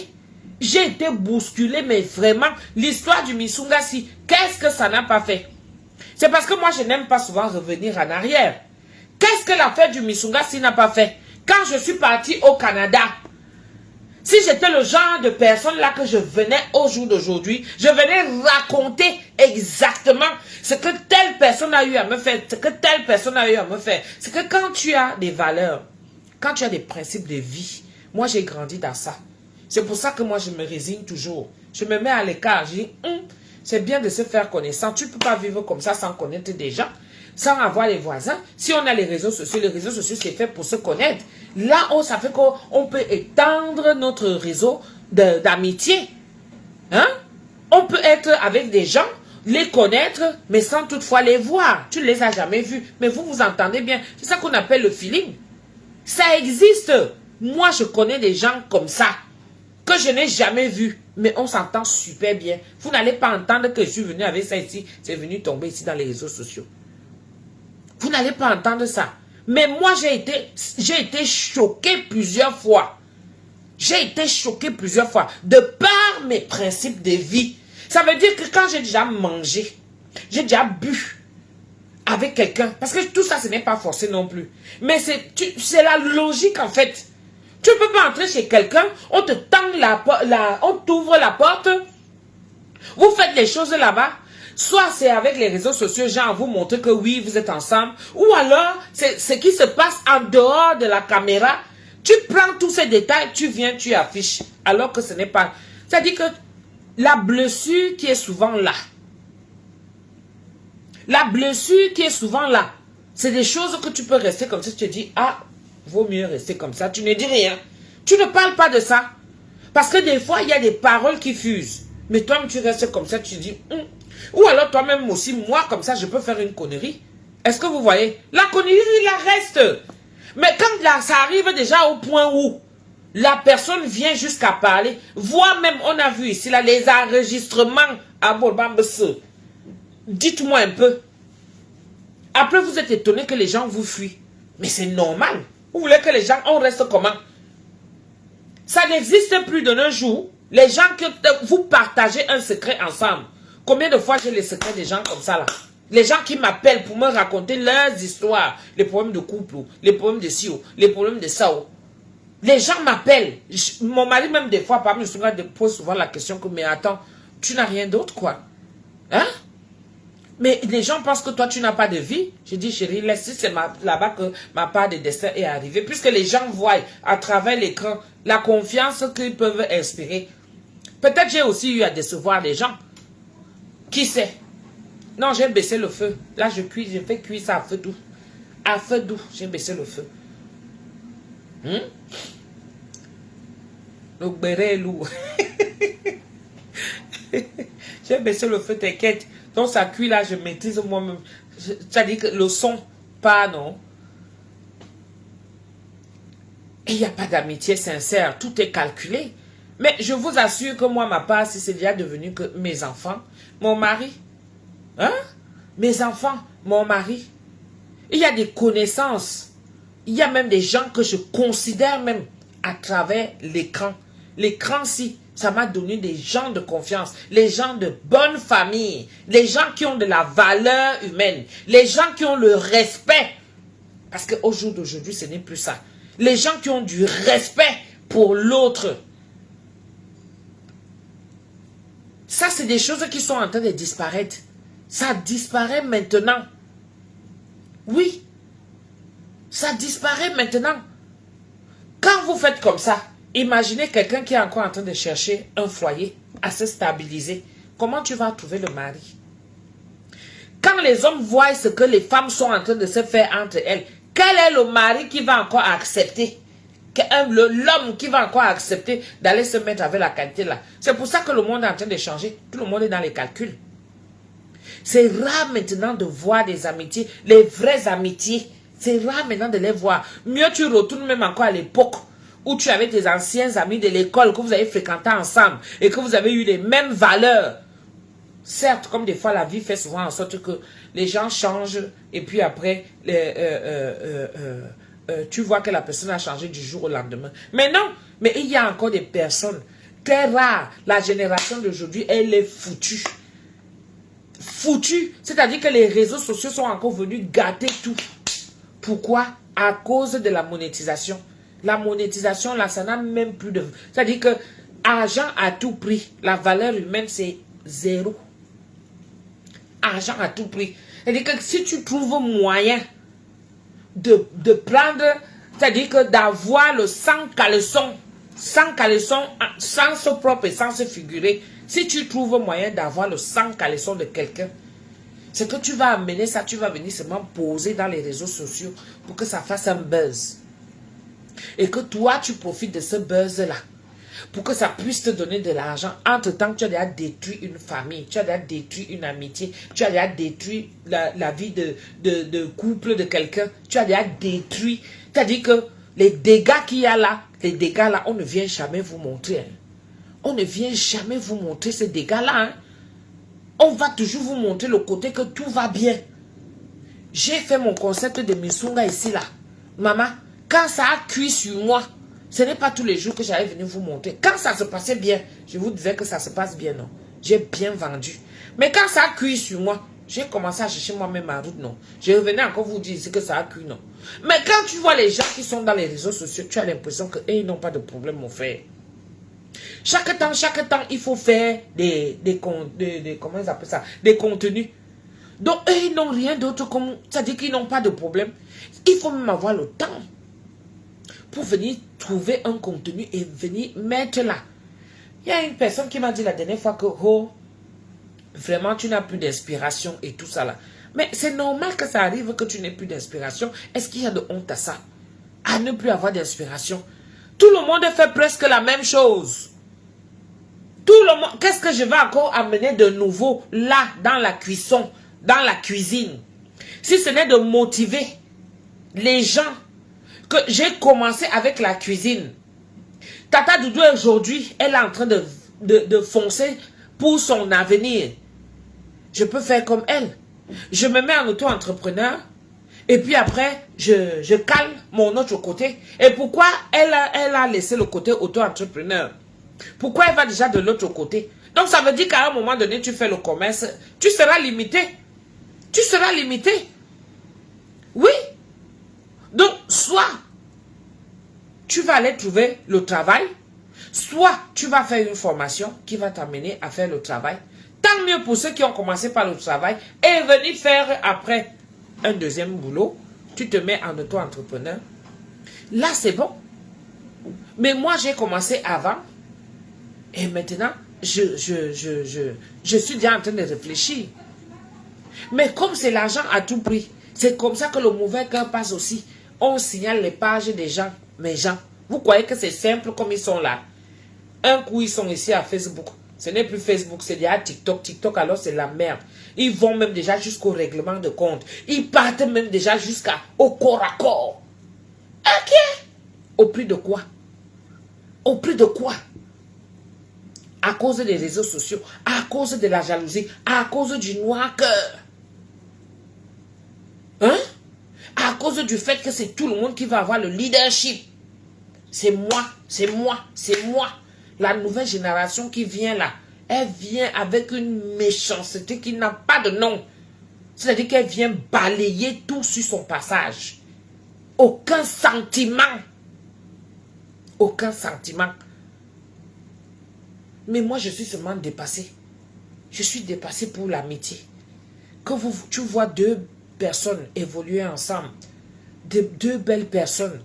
J'ai été bousculé, mais vraiment, l'histoire du Misungasi, qu'est-ce que ça n'a pas fait? C'est parce que moi je n'aime pas souvent revenir en arrière. Qu'est-ce que l'affaire du Misungasi n'a pas fait? Quand je suis parti au Canada, si j'étais le genre de personne là que je venais au jour d'aujourd'hui, je venais raconter exactement ce que telle personne a eu à me faire, ce que telle personne a eu à me faire. C'est que quand tu as des valeurs, quand tu as des principes de vie, moi j'ai grandi dans ça. C'est pour ça que moi je me résigne toujours. Je me mets à l'écart, je dis, c'est bien de se faire connaissance. Tu ne peux pas vivre comme ça sans connaître des gens, sans avoir les voisins. Si on a les réseaux sociaux c'est fait pour se connaître. Là, ça fait qu'on peut étendre notre réseau d'amitié. Hein? On peut être avec des gens, les connaître, mais sans toutefois les voir. Tu ne les as jamais vus, mais vous entendez bien. C'est ça qu'on appelle le feeling. Ça existe. Moi, je connais des gens comme ça, que je n'ai jamais vus, mais on s'entend super bien. Vous n'allez pas entendre que je suis venu avec ça ici, c'est venu tomber ici dans les réseaux sociaux. Vous n'allez pas entendre ça. Mais moi, j'ai été choqué plusieurs fois. J'ai été choqué plusieurs fois. De par mes principes de vie. Ça veut dire que quand j'ai déjà mangé, j'ai déjà bu avec quelqu'un. Parce que tout ça, ce n'est pas forcé non plus. Mais c'est la logique en fait. Tu ne peux pas entrer chez quelqu'un, on te tend on t'ouvre la porte. Vous faites les choses là-bas. Soit c'est avec les réseaux sociaux, genre vous montrer que oui, vous êtes ensemble. Ou alors, c'est ce qui se passe en dehors de la caméra. Tu prends tous ces détails, tu viens, tu affiches. Alors que ce n'est pas... C'est-à-dire que la blessure qui est souvent là. La blessure qui est souvent là. C'est des choses que tu peux rester comme ça. Tu te dis, ah, vaut mieux rester comme ça. Tu ne dis rien. Tu ne parles pas de ça. Parce que des fois, il y a des paroles qui fusent. Mais toi, tu restes comme ça, tu te dis... Ou alors toi-même aussi, moi comme ça, je peux faire une connerie. Est-ce que vous voyez? La connerie, la reste. Mais quand là, ça arrive déjà au point où la personne vient jusqu'à parler, voire même, on a vu ici, là, les enregistrements à Bolbambese. Dites-moi un peu. Après, vous êtes étonné que les gens vous fuient. Mais c'est normal. Vous voulez que les gens, on reste comment? Ça n'existe plus de nos jours. Les gens que vous partagez un secret ensemble. Combien de fois j'ai les secrets des gens comme ça là? Les gens qui m'appellent pour me raconter leurs histoires. Les problèmes de couple, les problèmes de ci, les problèmes de ça. Les gens m'appellent. Mon mari même des fois, parmi les pose souvent la question que, mais attends, tu n'as rien d'autre quoi? Hein? Mais les gens pensent que toi tu n'as pas de vie. Je dis chérie, laisse, c'est là-bas que ma part de destin est arrivée. Puisque les gens voient à travers l'écran la confiance qu'ils peuvent inspirer. Peut-être j'ai aussi eu à décevoir les gens. Qui sait? Non, j'ai baissé le feu. Là, je fais cuire ça à feu doux. À feu doux, j'ai baissé le feu. Le béret est lourd. J'ai baissé le feu, t'inquiète. Donc, ça cuit là, je maîtrise moi-même. C'est-à-dire que le son, pas, non. Et il n'y a pas d'amitié sincère. Tout est calculé. Mais je vous assure que moi, ma part, si c'est déjà devenu que mes enfants, mon mari, hein? Mes enfants, mon mari. Il y a des connaissances. Il y a même des gens que je considère même à travers l'écran. L'écran, si, ça m'a donné des gens de confiance, les gens de bonne famille, les gens qui ont de la valeur humaine, les gens qui ont le respect. Parce qu'au jour d'aujourd'hui, ce n'est plus ça. Les gens qui ont du respect pour l'autre. Ça, c'est des choses qui sont en train de disparaître. Ça disparaît maintenant. Oui. Ça disparaît maintenant. Quand vous faites comme ça, imaginez quelqu'un qui est encore en train de chercher un foyer à se stabiliser. Comment tu vas trouver le mari? Quand quand les hommes voient ce que les femmes sont en train de se faire entre elles, quel est le mari qui va encore accepter? L'homme qui va encore accepter d'aller se mettre avec la qualité là. C'est pour ça que le monde est en train de changer. Tout le monde est dans les calculs. C'est rare maintenant de voir des amitiés, les vraies amitiés. C'est rare maintenant de les voir. Mieux tu retournes même encore à l'époque où tu avais tes anciens amis de l'école que vous avez fréquenté ensemble et que vous avez eu les mêmes valeurs. Certes, comme des fois la vie fait souvent en sorte que les gens changent et puis après tu vois que la personne a changé du jour au lendemain. Mais non, mais il y a encore des personnes très rares. La génération d'aujourd'hui, elle est foutue. Foutue, c'est-à-dire que les réseaux sociaux sont encore venus gâter tout. Pourquoi? À cause de la monétisation. La monétisation, là, ça n'a même plus de... C'est-à-dire que argent à tout prix, la valeur humaine, c'est zéro. Argent à tout prix. C'est-à-dire que si tu trouves moyen de prendre, c'est-à-dire que d'avoir le sans caleçon, sans se propre et sans se figurer, si tu trouves moyen d'avoir le sans caleçon de quelqu'un, c'est que tu vas amener ça, tu vas venir seulement poser dans les réseaux sociaux pour que ça fasse un buzz. Et que toi, tu profites de ce buzz-là pour que ça puisse te donner de l'argent. Entre-temps, tu as déjà détruit une famille, tu as déjà détruit une amitié, tu as déjà détruit la vie de couple de quelqu'un, tu as déjà détruit. C'est-à-dire que les dégâts qu'il y a là, les dégâts là, on ne vient jamais vous montrer. Hein. On ne vient jamais vous montrer ces dégâts-là. Hein. On va toujours vous montrer le côté que tout va bien. J'ai fait mon concept de Misunga ici là. Maman, quand ça a cuit sur moi, ce n'est pas tous les jours que j'allais venir vous montrer. Quand ça se passait bien, je vous disais que ça se passe bien, non. J'ai bien vendu. Mais quand ça a cuit sur moi, j'ai commencé à chercher moi-même ma route, non. Je revenais encore vous dire que ça a cuit, non. Mais quand tu vois les gens qui sont dans les réseaux sociaux, tu as l'impression qu'ils n'ont pas de problème, mon frère. Chaque temps, il faut faire comment ils appellent ça, des contenus. Donc, eux, ils n'ont rien d'autre comme... C'est-à-dire qu'ils n'ont pas de problème. Il faut même avoir le temps pour venir trouver un contenu et venir mettre là. Il y a une personne qui m'a dit la dernière fois que, oh, vraiment, tu n'as plus d'inspiration et tout ça là. Mais c'est normal que ça arrive que tu n'aies plus d'inspiration. Est-ce qu'il y a de honte à ça? À ne plus avoir d'inspiration. Tout le monde fait presque la même chose. Tout le monde... Qu'est-ce que je vais encore amener de nouveau là, dans la cuisson, dans la cuisine? Si ce n'est de motiver les gens, que j'ai commencé avec la cuisine. Tata Doudou aujourd'hui, elle est en train de foncer pour son avenir. Je peux faire comme elle. Je me mets en auto-entrepreneur et puis après, je calme mon autre côté. Et pourquoi elle a laissé le côté auto-entrepreneur? Pourquoi elle va déjà de l'autre côté? Donc ça veut dire qu'à un moment donné, tu fais le commerce, tu seras limité. Tu seras limité. Oui. Donc, soit tu vas aller trouver le travail, soit tu vas faire une formation qui va t'amener à faire le travail. Tant mieux pour ceux qui ont commencé par le travail et venir faire après un deuxième boulot. Tu te mets en auto-entrepreneur. Là, c'est bon. Mais moi, j'ai commencé avant. Et maintenant, je suis déjà en train de réfléchir. Mais comme c'est l'argent à tout prix, c'est comme ça que le mauvais cœur passe aussi. On signale les pages des gens. Mes gens, vous croyez que c'est simple comme ils sont là? Un coup, ils sont ici à Facebook. Ce n'est plus Facebook, c'est déjà TikTok. TikTok, alors, c'est la merde. Ils vont même déjà jusqu'au règlement de compte. Ils partent même déjà jusqu'au corps à corps. Ok. Au prix de quoi? Au prix de quoi? À cause des réseaux sociaux, à cause de la jalousie, à cause du noir cœur. Hein? À cause du fait que c'est tout le monde qui va avoir le leadership. C'est moi, c'est moi, c'est moi. La nouvelle génération qui vient là, elle vient avec une méchanceté qui n'a pas de nom. C'est-à-dire qu'elle vient balayer tout sur son passage. Aucun sentiment. Aucun sentiment. Mais moi, je suis seulement dépassé. Je suis dépassé pour l'amitié. Quand tu vois deux personnes évoluer ensemble, deux belles personnes,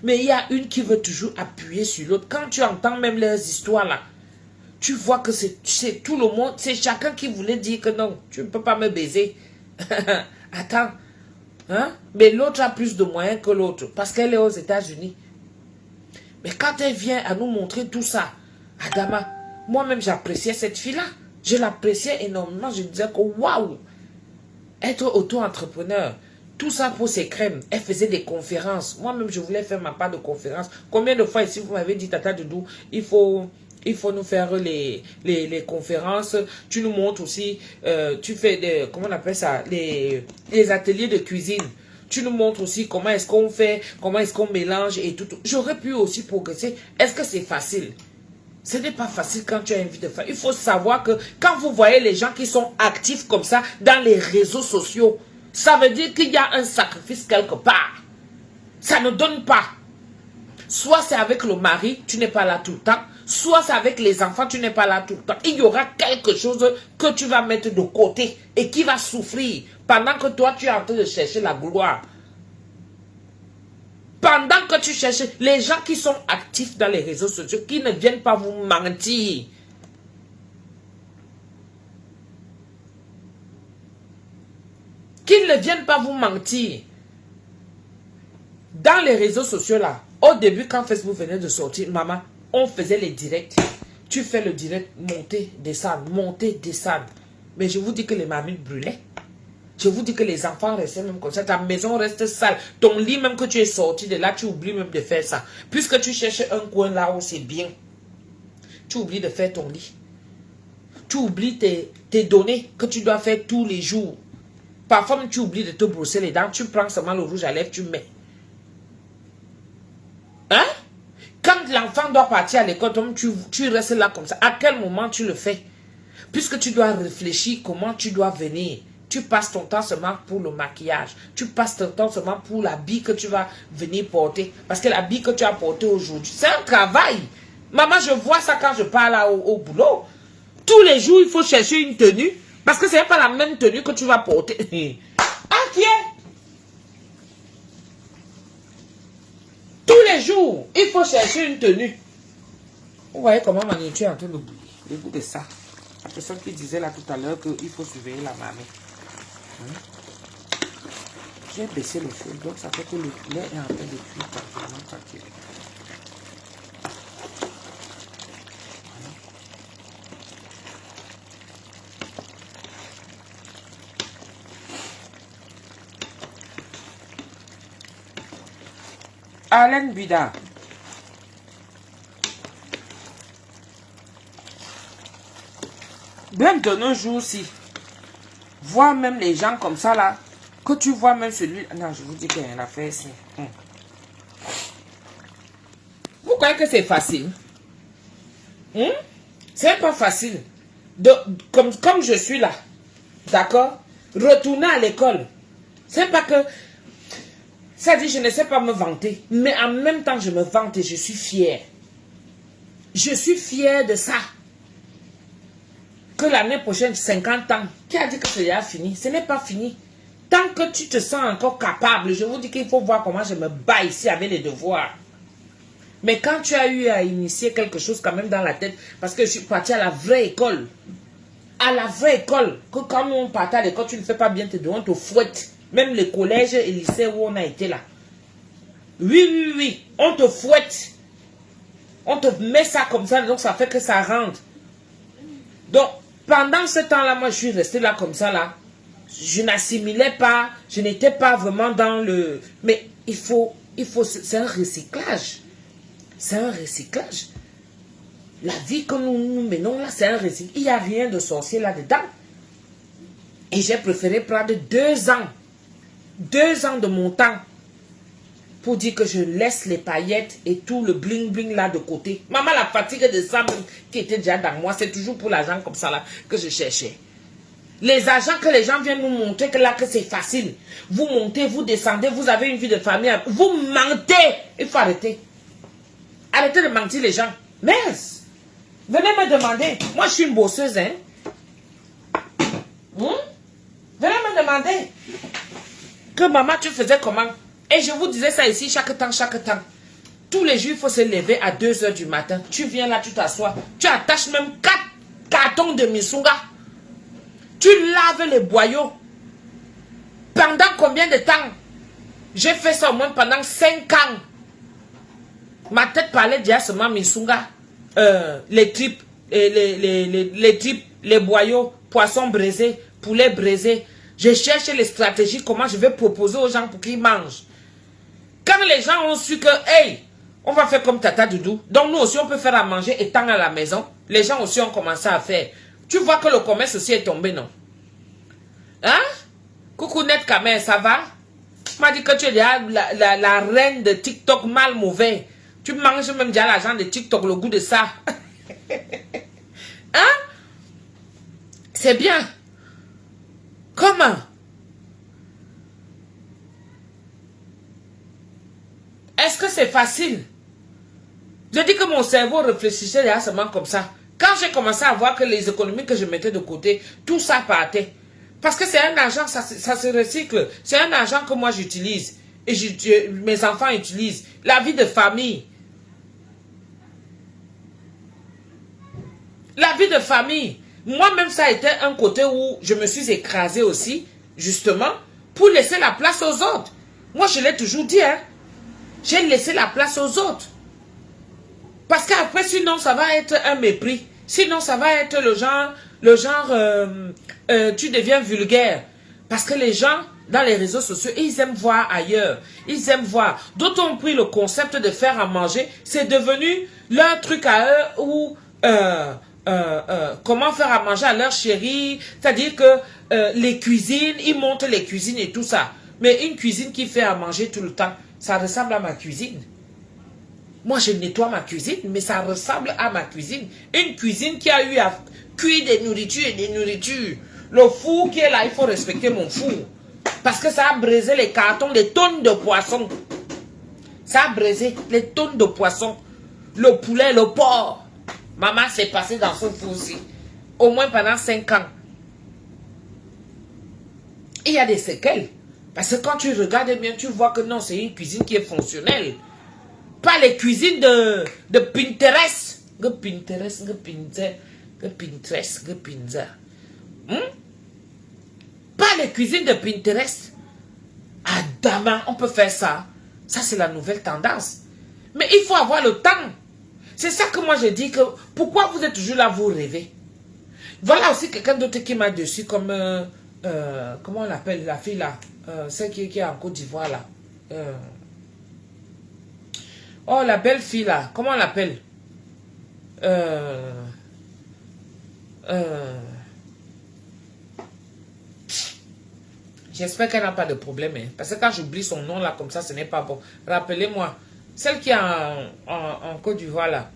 mais il y a une qui veut toujours appuyer sur l'autre. Quand tu entends même leurs histoires là, tu vois que c'est tout le monde, c'est chacun qui voulait dire que non, tu ne peux pas me baiser. Attends. Hein? Mais l'autre a plus de moyens que l'autre parce qu'elle est aux États-Unis. Mais quand elle vient à nous montrer tout ça, Adama, moi-même j'appréciais cette fille-là. Je l'appréciais énormément. Je disais que waouh, être auto-entrepreneur, tout ça pour ses crèmes. Elle faisait des conférences. Moi-même je voulais faire ma part de conférences. Combien de fois ici vous m'avez dit, Tata Doudou, il faut nous faire les conférences. Tu nous montres aussi, tu fais des, comment on appelle ça, les ateliers de cuisine. Tu nous montres aussi comment est-ce qu'on fait, comment est-ce qu'on mélange et tout. J'aurais pu aussi progresser. Est-ce que c'est facile? Ce n'est pas facile quand tu as envie de faire. Il faut savoir que quand vous voyez les gens qui sont actifs comme ça dans les réseaux sociaux, ça veut dire qu'il y a un sacrifice quelque part. Ça ne donne pas. Soit c'est avec le mari, tu n'es pas là tout le temps. Soit c'est avec les enfants, tu n'es pas là tout le temps. Il y aura quelque chose que tu vas mettre de côté et qui va souffrir pendant que toi, tu es en train de chercher la gloire. Pendant que tu cherches, les gens qui sont actifs dans les réseaux sociaux, qui ne viennent pas vous mentir. Qu'ils ne viennent pas vous mentir. Dans les réseaux sociaux là, au début quand Facebook venait de sortir, maman, on faisait les directs. Tu fais le direct, monter, descendre, monter, descendre. Mais je vous dis que les mamies brûlaient. Je vous dis que les enfants restaient même comme ça. Ta maison reste sale. Ton lit, même que tu es sorti de là, tu oublies même de faire ça. Puisque tu cherches un coin là où c'est bien. Tu oublies de faire ton lit. Tu oublies tes données que tu dois faire tous les jours. Parfois même tu oublies de te brosser les dents. Tu prends seulement le rouge à lèvres, tu mets. Hein? Quand l'enfant doit partir à l'école, tu restes là comme ça. À quel moment tu le fais? Puisque tu dois réfléchir comment tu dois venir. Tu passes ton temps seulement pour le maquillage. Tu passes ton temps seulement pour l'habit que tu vas venir porter. Parce que l'habit que tu as porté aujourd'hui, c'est un travail. Maman, je vois ça quand je pars là au boulot. Tous les jours, il faut chercher une tenue. Parce que ce n'est pas la même tenue que tu vas porter. Ah, qui est? Tous les jours, il faut chercher une tenue. Vous voyez comment ma nourriture est en train de bouillir. Le goût de ça. La personne qui disait là tout à l'heure qu'il faut surveiller la mamie. J'ai baissé le feu, donc ça fait que le poulet est en train de cuire tranquillement, tranquille. Alain Bida. Même de nos jours-ci, voir même les gens comme ça là, que tu vois même celui... Non, je vous dis qu'il y a une affaire ici. Vous croyez que c'est facile? C'est pas facile. Comme je suis là, d'accord? Retourner à l'école. C'est pas que... Ça dit, je ne sais pas me vanter. Mais en même temps, je me vante et je suis fière. Je suis fière de ça. Que l'année prochaine, 50 ans, qui a dit que c'est déjà fini? Ce n'est pas fini. Tant que tu te sens encore capable, je vous dis qu'il faut voir comment je me bats ici avec les devoirs. Mais quand tu as eu à initier quelque chose quand même dans la tête, parce que je suis partie à la vraie école. À la vraie école. Que quand on partait à l'école, tu ne fais pas bien tes devoirs, on te fouette. Même les collèges et lycées où on a été là. Oui. On te fouette. On te met ça comme ça, donc ça fait que ça rentre. Donc, pendant ce temps-là, moi, je suis restée là comme ça, là. Je n'assimilais pas, je n'étais pas vraiment dans le... Mais il faut, c'est un recyclage. C'est un recyclage. La vie que nous menons là, c'est un recyclage. Il n'y a rien de sorcier là-dedans. Et j'ai préféré prendre 2 ans. 2 ans de mon temps. Pour dire que je laisse les paillettes et tout le bling bling là de côté. Maman, la fatigue de ça même, qui était déjà dans moi, c'est toujours pour l'argent comme ça là que je cherchais. Les agents que les gens viennent nous montrer que là que c'est facile. Vous montez, vous descendez, vous avez une vie de famille. Vous mentez. Il faut arrêter. Arrêtez de mentir les gens. Mince. Venez me demander. Moi je suis une bosseuse, hein. Venez me demander. Que maman tu faisais comment? Et je vous disais ça ici chaque temps. Tous les jours, il faut se lever à 2 h du matin. Tu viens là, tu t'assois. Tu attaches même 4 cartons de misunga. Tu laves les boyaux. Pendant combien de temps? J'ai fait ça au moins pendant 5 ans. Ma tête parlait déjà seulement Misunga. Les tripes, les tripes, les boyaux, poissons braisés, poulets braisés. Je cherche les stratégies, comment je vais proposer aux gens pour qu'ils mangent. Quand les gens ont su que, hey, on va faire comme Tata Doudou, donc nous aussi on peut faire à manger étant à la maison, les gens aussi ont commencé à faire. Tu vois que le commerce aussi est tombé, non? Hein? Coucou Net Kamer, ça va? Tu m'as dit que tu es déjà la reine de TikTok mal mauvais. Tu manges même déjà l'argent de TikTok, le goût de ça. Hein? C'est bien. Comment? Est-ce que c'est facile? Je dis que mon cerveau réfléchissait déjà seulement comme ça. Quand j'ai commencé à voir que les économies que je mettais de côté, tout ça partait. Parce que c'est un argent, ça se recycle. C'est un argent que moi j'utilise. Et mes enfants utilisent. La vie de famille. La vie de famille. Moi-même, ça a été un côté où je me suis écrasée aussi, justement, pour laisser la place aux autres. Moi, je l'ai toujours dit, hein. J'ai laissé la place aux autres. Parce qu'après, sinon, ça va être un mépris. Sinon, ça va être le genre, tu deviens vulgaire. Parce que les gens, dans les réseaux sociaux, ils aiment voir ailleurs. Ils aiment voir. D'autres ont pris le concept de faire à manger. C'est devenu leur truc à eux où, comment faire à manger à leur chérie. C'est-à-dire que les cuisines, ils montent les cuisines et tout ça. Mais une cuisine qui fait à manger tout le temps, ça ressemble à ma cuisine. Moi, je nettoie ma cuisine, mais ça ressemble à ma cuisine. Une cuisine qui a eu à cuire des nourritures et des nourritures. Le four qui est là, il faut respecter mon four. Parce que ça a brisé les cartons, les tonnes de poissons. Ça a brisé les tonnes de poissons. Le poulet, le porc. Maman s'est passée dans ce four aussi. Au moins pendant 5 ans. Il y a des séquelles. Parce que quand tu regardes bien, tu vois que non, c'est une cuisine qui est fonctionnelle. Pas les cuisines de Pinterest. Pinterest. Pas les cuisines de Pinterest. Ah, demain, on peut faire ça. Ça, c'est la nouvelle tendance. Mais il faut avoir le temps. C'est ça que moi, je dis que... Pourquoi vous êtes toujours là, vous rêvez? Voilà aussi quelqu'un d'autre qui m'a dessus comme... comment on l'appelle, la fille là? Celle qui est en Côte d'Ivoire là. Oh, la belle fille là. Comment on l'appelle? J'espère qu'elle n'a pas de problème. Hein, parce que quand j'oublie son nom là comme ça, ce n'est pas bon. Rappelez-moi. Celle qui est en Côte d'Ivoire là.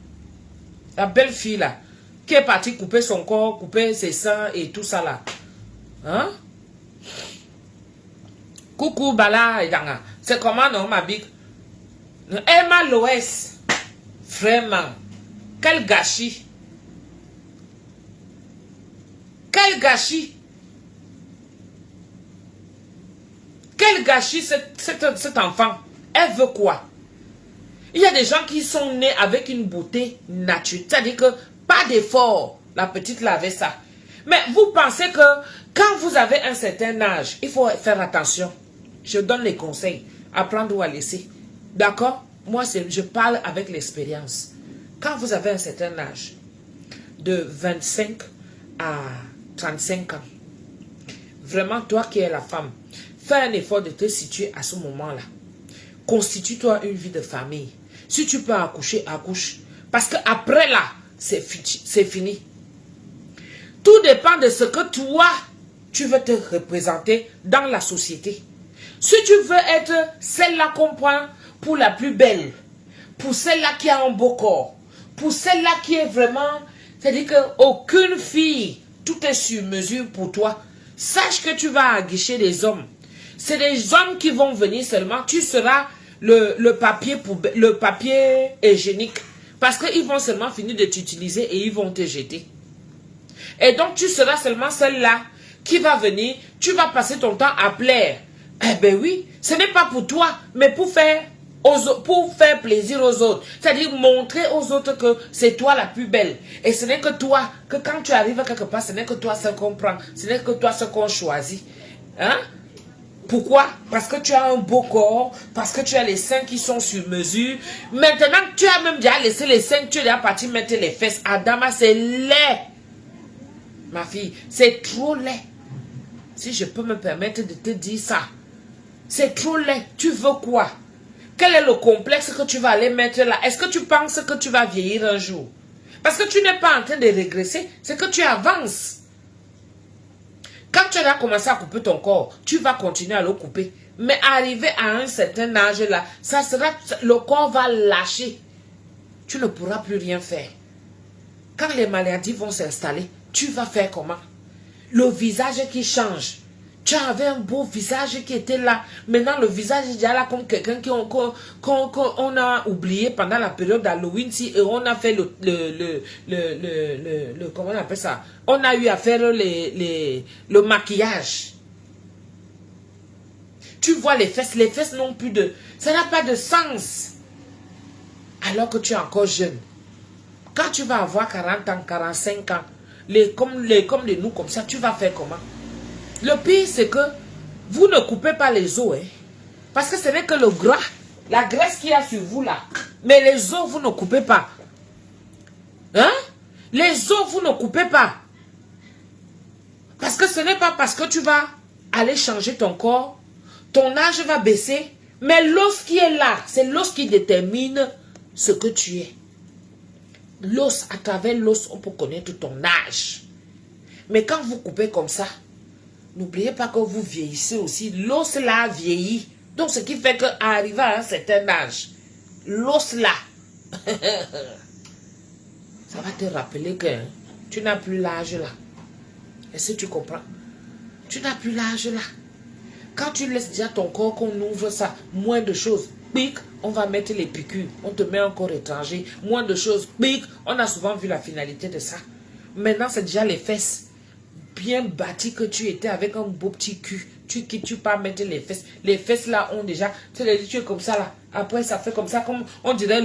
La belle fille là. Qui est partie couper son corps, couper ses seins et tout ça là. Hein? Coucou Bala et Danga. C'est comment non ma big? Emma Loès. Vraiment. Quel gâchis. Quel gâchis. Quel gâchis cet enfant. Elle veut quoi? Il y a des gens qui sont nés avec une beauté naturelle. C'est-à-dire que pas d'effort. La petite là avait ça. Mais vous pensez que quand vous avez un certain âge, il faut faire attention. Je donne les conseils. Apprendre ou à laisser. D'accord? Moi, je parle avec l'expérience. Quand vous avez un certain âge, de 25 à 35 ans, vraiment, toi qui es la femme, fais un effort de te situer à ce moment-là. Constitue-toi une vie de famille. Si tu peux accoucher, accouche. Parce qu'après là, c'est fini. Tout dépend de ce que toi, tu veux te représenter dans la société. Si tu veux être celle-là qu'on prend pour la plus belle, pour celle-là qui a un beau corps, pour celle-là qui est vraiment... C'est-à-dire qu'aucune fille, tout est sur mesure pour toi. Sache que tu vas aguicher les hommes. C'est des hommes qui vont venir seulement. Tu seras le papier hygiénique. Parce qu'ils vont seulement finir de t'utiliser et ils vont te jeter. Et donc tu seras seulement celle-là qui va venir. Tu vas passer ton temps à plaire. Eh bien oui, ce n'est pas pour toi, mais pour faire plaisir aux autres. C'est-à-dire montrer aux autres que c'est toi la plus belle. Et ce n'est que toi, que quand tu arrives quelque part, ce n'est que toi ce qu'on prend. Ce n'est que toi ce qu'on choisit. Hein? Pourquoi? Parce que tu as un beau corps, parce que tu as les seins qui sont sur mesure. Maintenant que tu as même déjà laissé les seins, tu es déjà parti mettre les fesses. Adama, c'est laid. Ma fille, c'est trop laid. Si je peux me permettre de te dire ça. C'est trop laid. Tu veux quoi? Quel est le complexe que tu vas aller mettre là? Est-ce que tu penses que tu vas vieillir un jour? Parce que tu n'es pas en train de régresser, c'est que tu avances. Quand tu as commencé à couper ton corps, tu vas continuer à le couper. Mais arrivé à un certain âge là, le corps va lâcher. Tu ne pourras plus rien faire. Quand les maladies vont s'installer, tu vas faire comment? Le visage qui change. Tu avais un beau visage qui était là. Maintenant, le visage est déjà là comme quelqu'un qu'on a oublié pendant la période d'Halloween. Et on a fait comment on appelle ça? On a eu à faire le maquillage. Tu vois les fesses n'ont plus de... Ça n'a pas de sens. Alors que tu es encore jeune. Quand tu vas avoir 40 ans, 45 ans, comme nous comme ça, tu vas faire comment? Le pire, c'est que vous ne coupez pas les os. Hein, parce que ce n'est que le gras, la graisse qu'il y a sur vous là. Mais les os, vous ne coupez pas. Hein? Les os, vous ne coupez pas. Parce que ce n'est pas parce que tu vas aller changer ton corps, ton âge va baisser. Mais l'os qui est là, c'est l'os qui détermine ce que tu es. L'os, à travers l'os, on peut connaître ton âge. Mais quand vous coupez comme ça, n'oubliez pas que vous vieillissez aussi. L'os là vieillit. Donc ce qui fait qu'arriver à un certain âge, l'os là, ça va te rappeler que tu n'as plus l'âge là. Est-ce que tu comprends? Tu n'as plus l'âge là. Quand tu laisses déjà ton corps, qu'on ouvre ça, moins de choses, pique, on va mettre les piqûres, on te met un corps étranger, moins de choses, pique, on a souvent vu la finalité de ça. Maintenant, c'est déjà les fesses bien bâties que tu étais avec un beau petit cul. Tu pas mettre les fesses. Les fesses là ont déjà, tu es comme ça là. Après, ça fait comme ça, comme on dirait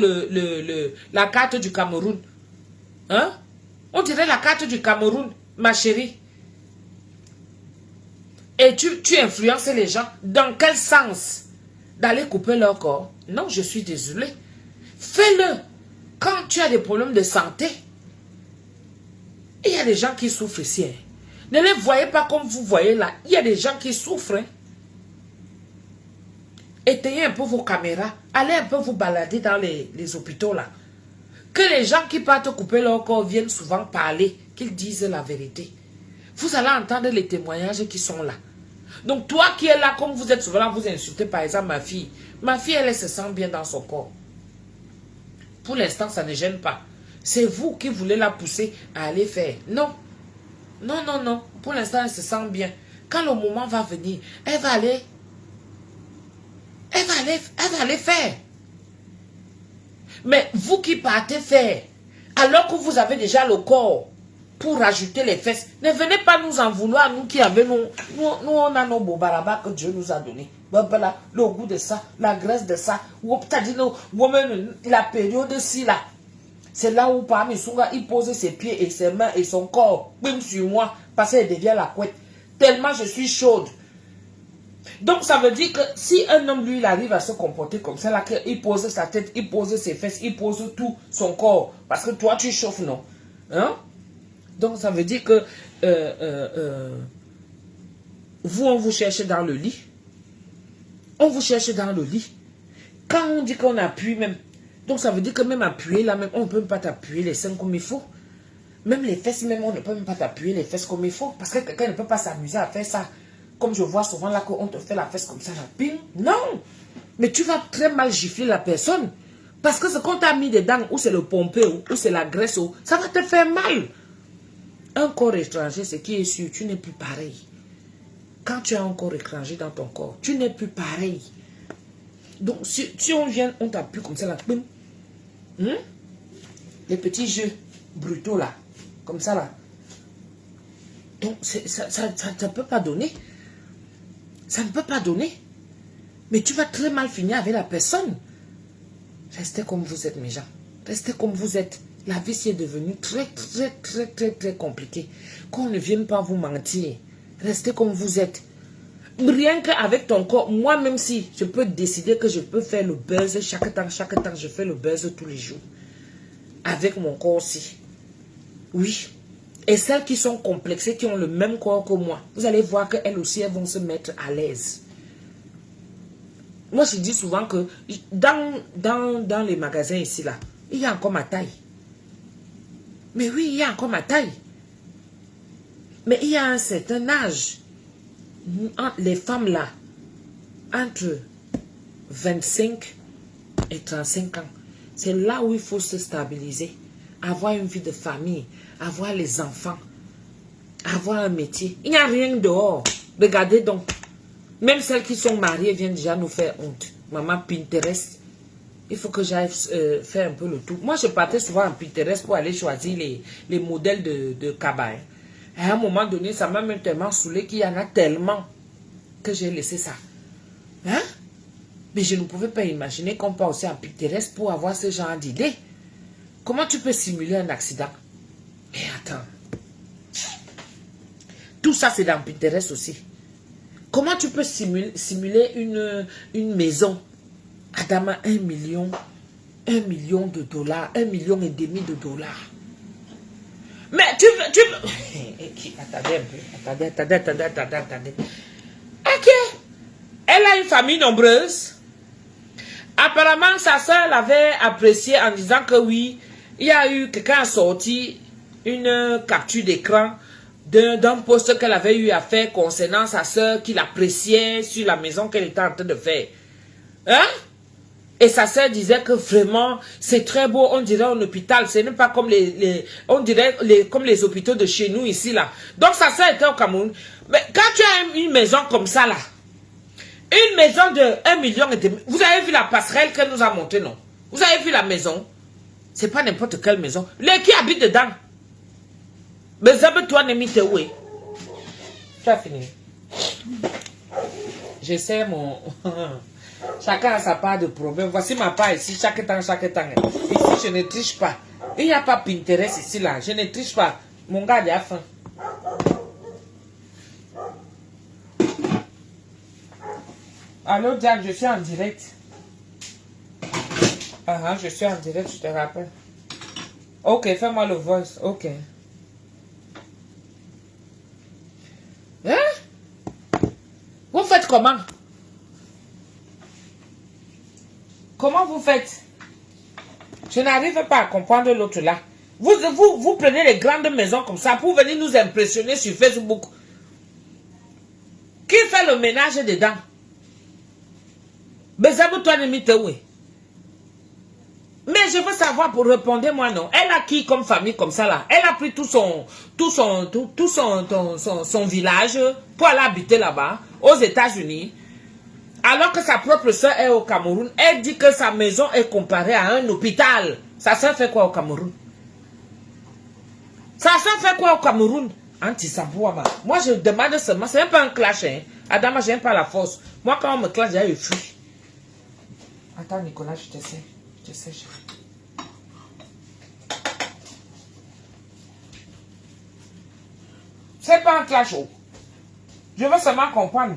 la carte du Cameroun. Hein? On dirait la carte du Cameroun, ma chérie. Et tu influences les gens. Dans quel sens? D'aller couper leur corps? Non, je suis désolée. Fais-le. Quand tu as des problèmes de santé, il y a des gens qui souffrent ici. Hein. Ne les voyez pas comme vous voyez là. Il y a des gens qui souffrent. Hein. Éteignez un peu vos caméras. Allez un peu vous balader dans les hôpitaux là. Que les gens qui partent couper leur corps viennent souvent parler. Qu'ils disent la vérité. Vous allez entendre les témoignages qui sont là. Donc toi qui es là, comme vous êtes souvent là, vous insultez par exemple ma fille. Ma fille, elle se sent bien dans son corps. Pour l'instant, ça ne gêne pas. C'est vous qui voulez la pousser à aller faire. Non. Non, non, non. Pour l'instant, elle se sent bien. Quand le moment va venir, elle va aller faire. Mais vous qui partez faire, alors que vous avez déjà le corps pour rajouter les fesses, ne venez pas nous en vouloir, nous qui avons nous on a nos beaux barabas que Dieu nous a donnés. Voilà, le goût de ça, la graisse de ça, la période-ci là. C'est là où parmi Sunga, il pose ses pieds et ses mains et son corps, même sur moi, parce qu'elle devient la couette. Tellement je suis chaude. Donc ça veut dire que si un homme, lui, il arrive à se comporter comme ça, là, qu'il pose sa tête, il pose ses fesses, il pose tout son corps, parce que toi, tu chauffes, non? Hein? Donc ça veut dire que vous, on vous cherche dans le lit. On vous cherche dans le lit. Quand on dit qu'on appuie même, donc ça veut dire que même appuyer là, même, on ne peut même pas t'appuyer les seins comme il faut. Même les fesses, même, on ne peut même pas t'appuyer les fesses comme il faut. Parce que quelqu'un ne peut pas s'amuser à faire ça. Comme je vois souvent là qu'on te fait la fesse comme ça, là, ping. Non. Mais tu vas très mal gifler la personne. Parce que ce qu'on t'a mis dedans, ou c'est le pompé, ou c'est la graisse, ça va te faire mal. Un corps étranger, ce qui est sûr, tu n'es plus pareil. Quand tu as un corps étranger dans ton corps, tu n'es plus pareil. Donc, si on vient, on t'appuie comme ça, là, boum, les petits jeux brutaux, là, comme ça, là. Donc, ça ne peut pas donner. Ça ne peut pas donner. Mais tu vas très mal finir avec la personne. Restez comme vous êtes, mes gens. Restez comme vous êtes. La vie est devenue très compliquée. Qu'on ne vienne pas vous mentir. Restez comme vous êtes. Rien qu'avec ton corps, moi-même si je peux décider que je peux faire le buzz chaque temps, je fais le buzz tous les jours. Avec mon corps aussi. Oui. Et celles qui sont complexées, qui ont le même corps que moi, vous allez voir qu'elles aussi, elles vont se mettre à l'aise. Moi, je dis souvent que dans les magasins ici, là, il y a encore ma taille. Mais oui, il y a encore ma taille. Mais il y a un certain âge. Les femmes là, entre 25 et 35 ans, c'est là où il faut se stabiliser, avoir une vie de famille, avoir les enfants, avoir un métier. Il n'y a rien dehors. Regardez donc, même celles qui sont mariées viennent déjà nous faire honte. Maman Pinterest, il faut que j'aille faire un peu le tout. Moi, je partais souvent en Pinterest pour aller choisir les modèles de cabas. À un moment donné, ça m'a même tellement saoulé qu'il y en a tellement que j'ai laissé ça. Hein? Mais je ne pouvais pas imaginer qu'on peut aussi en Pinterest pour avoir ce genre d'idée. Comment tu peux simuler un accident? Mais attends. Tout ça, c'est dans Pinterest aussi. Comment tu peux simuler une maison? Adama, 1 million de dollars, 1,5 million de dollars. Mais tu veux... Attendez. Ok. Elle a une famille nombreuse. Apparemment, sa soeur l'avait apprécié en disant que oui, il y a eu quelqu'un a sorti une capture d'écran d'un post qu'elle avait eu à faire concernant sa soeur qu'il appréciait sur la maison qu'elle était en train de faire. Hein? Et sa soeur disait que vraiment, c'est très beau, on dirait un hôpital. Ce n'est pas comme on dirait comme les hôpitaux de chez nous ici, là. Donc sa soeur était au Cameroun. Mais quand tu as une maison comme ça, là, une maison de 1,5 million, vous avez vu la passerelle qu'elle nous a montée, non? Vous avez vu la maison? C'est pas n'importe quelle maison. Les qui habitent dedans? Mais ça veut toi, Nemite, où est? Tu as fini. J'essaie mon... Chacun a sa part de problème. Voici ma part ici, chaque temps. Ici, je ne triche pas. Il n'y a pas Pinterest ici, là. Je ne triche pas. Mon gars, il a faim. Allô, Jack, je suis en direct. Je suis en direct, je te rappelle. Ok, fais-moi le voice. Ok. Hein? Vous faites comment? Comment vous faites? Je n'arrive pas à comprendre l'autre là. Vous prenez les grandes maisons comme ça pour venir nous impressionner sur Facebook. Qui fait le ménage dedans? Mais je veux savoir pour répondre moi non. Elle a qui comme famille comme ça là? Elle a pris tout son village pour aller habiter là-bas aux États-Unis. Alors que sa propre soeur est au Cameroun, elle dit que sa maison est comparée à un hôpital. Sa soeur fait quoi au Cameroun? Sa soeur fait quoi au Cameroun? Anti-Sabouama. Moi, je demande seulement, c'est même pas un clash. Hein. Adama, j'aime pas la force. Moi, quand on me clash, j'ai eu fuis. Attends, Nicolas, je te sais. Je sais, chérie. C'est pas un clash. Oh. Je veux seulement comprendre.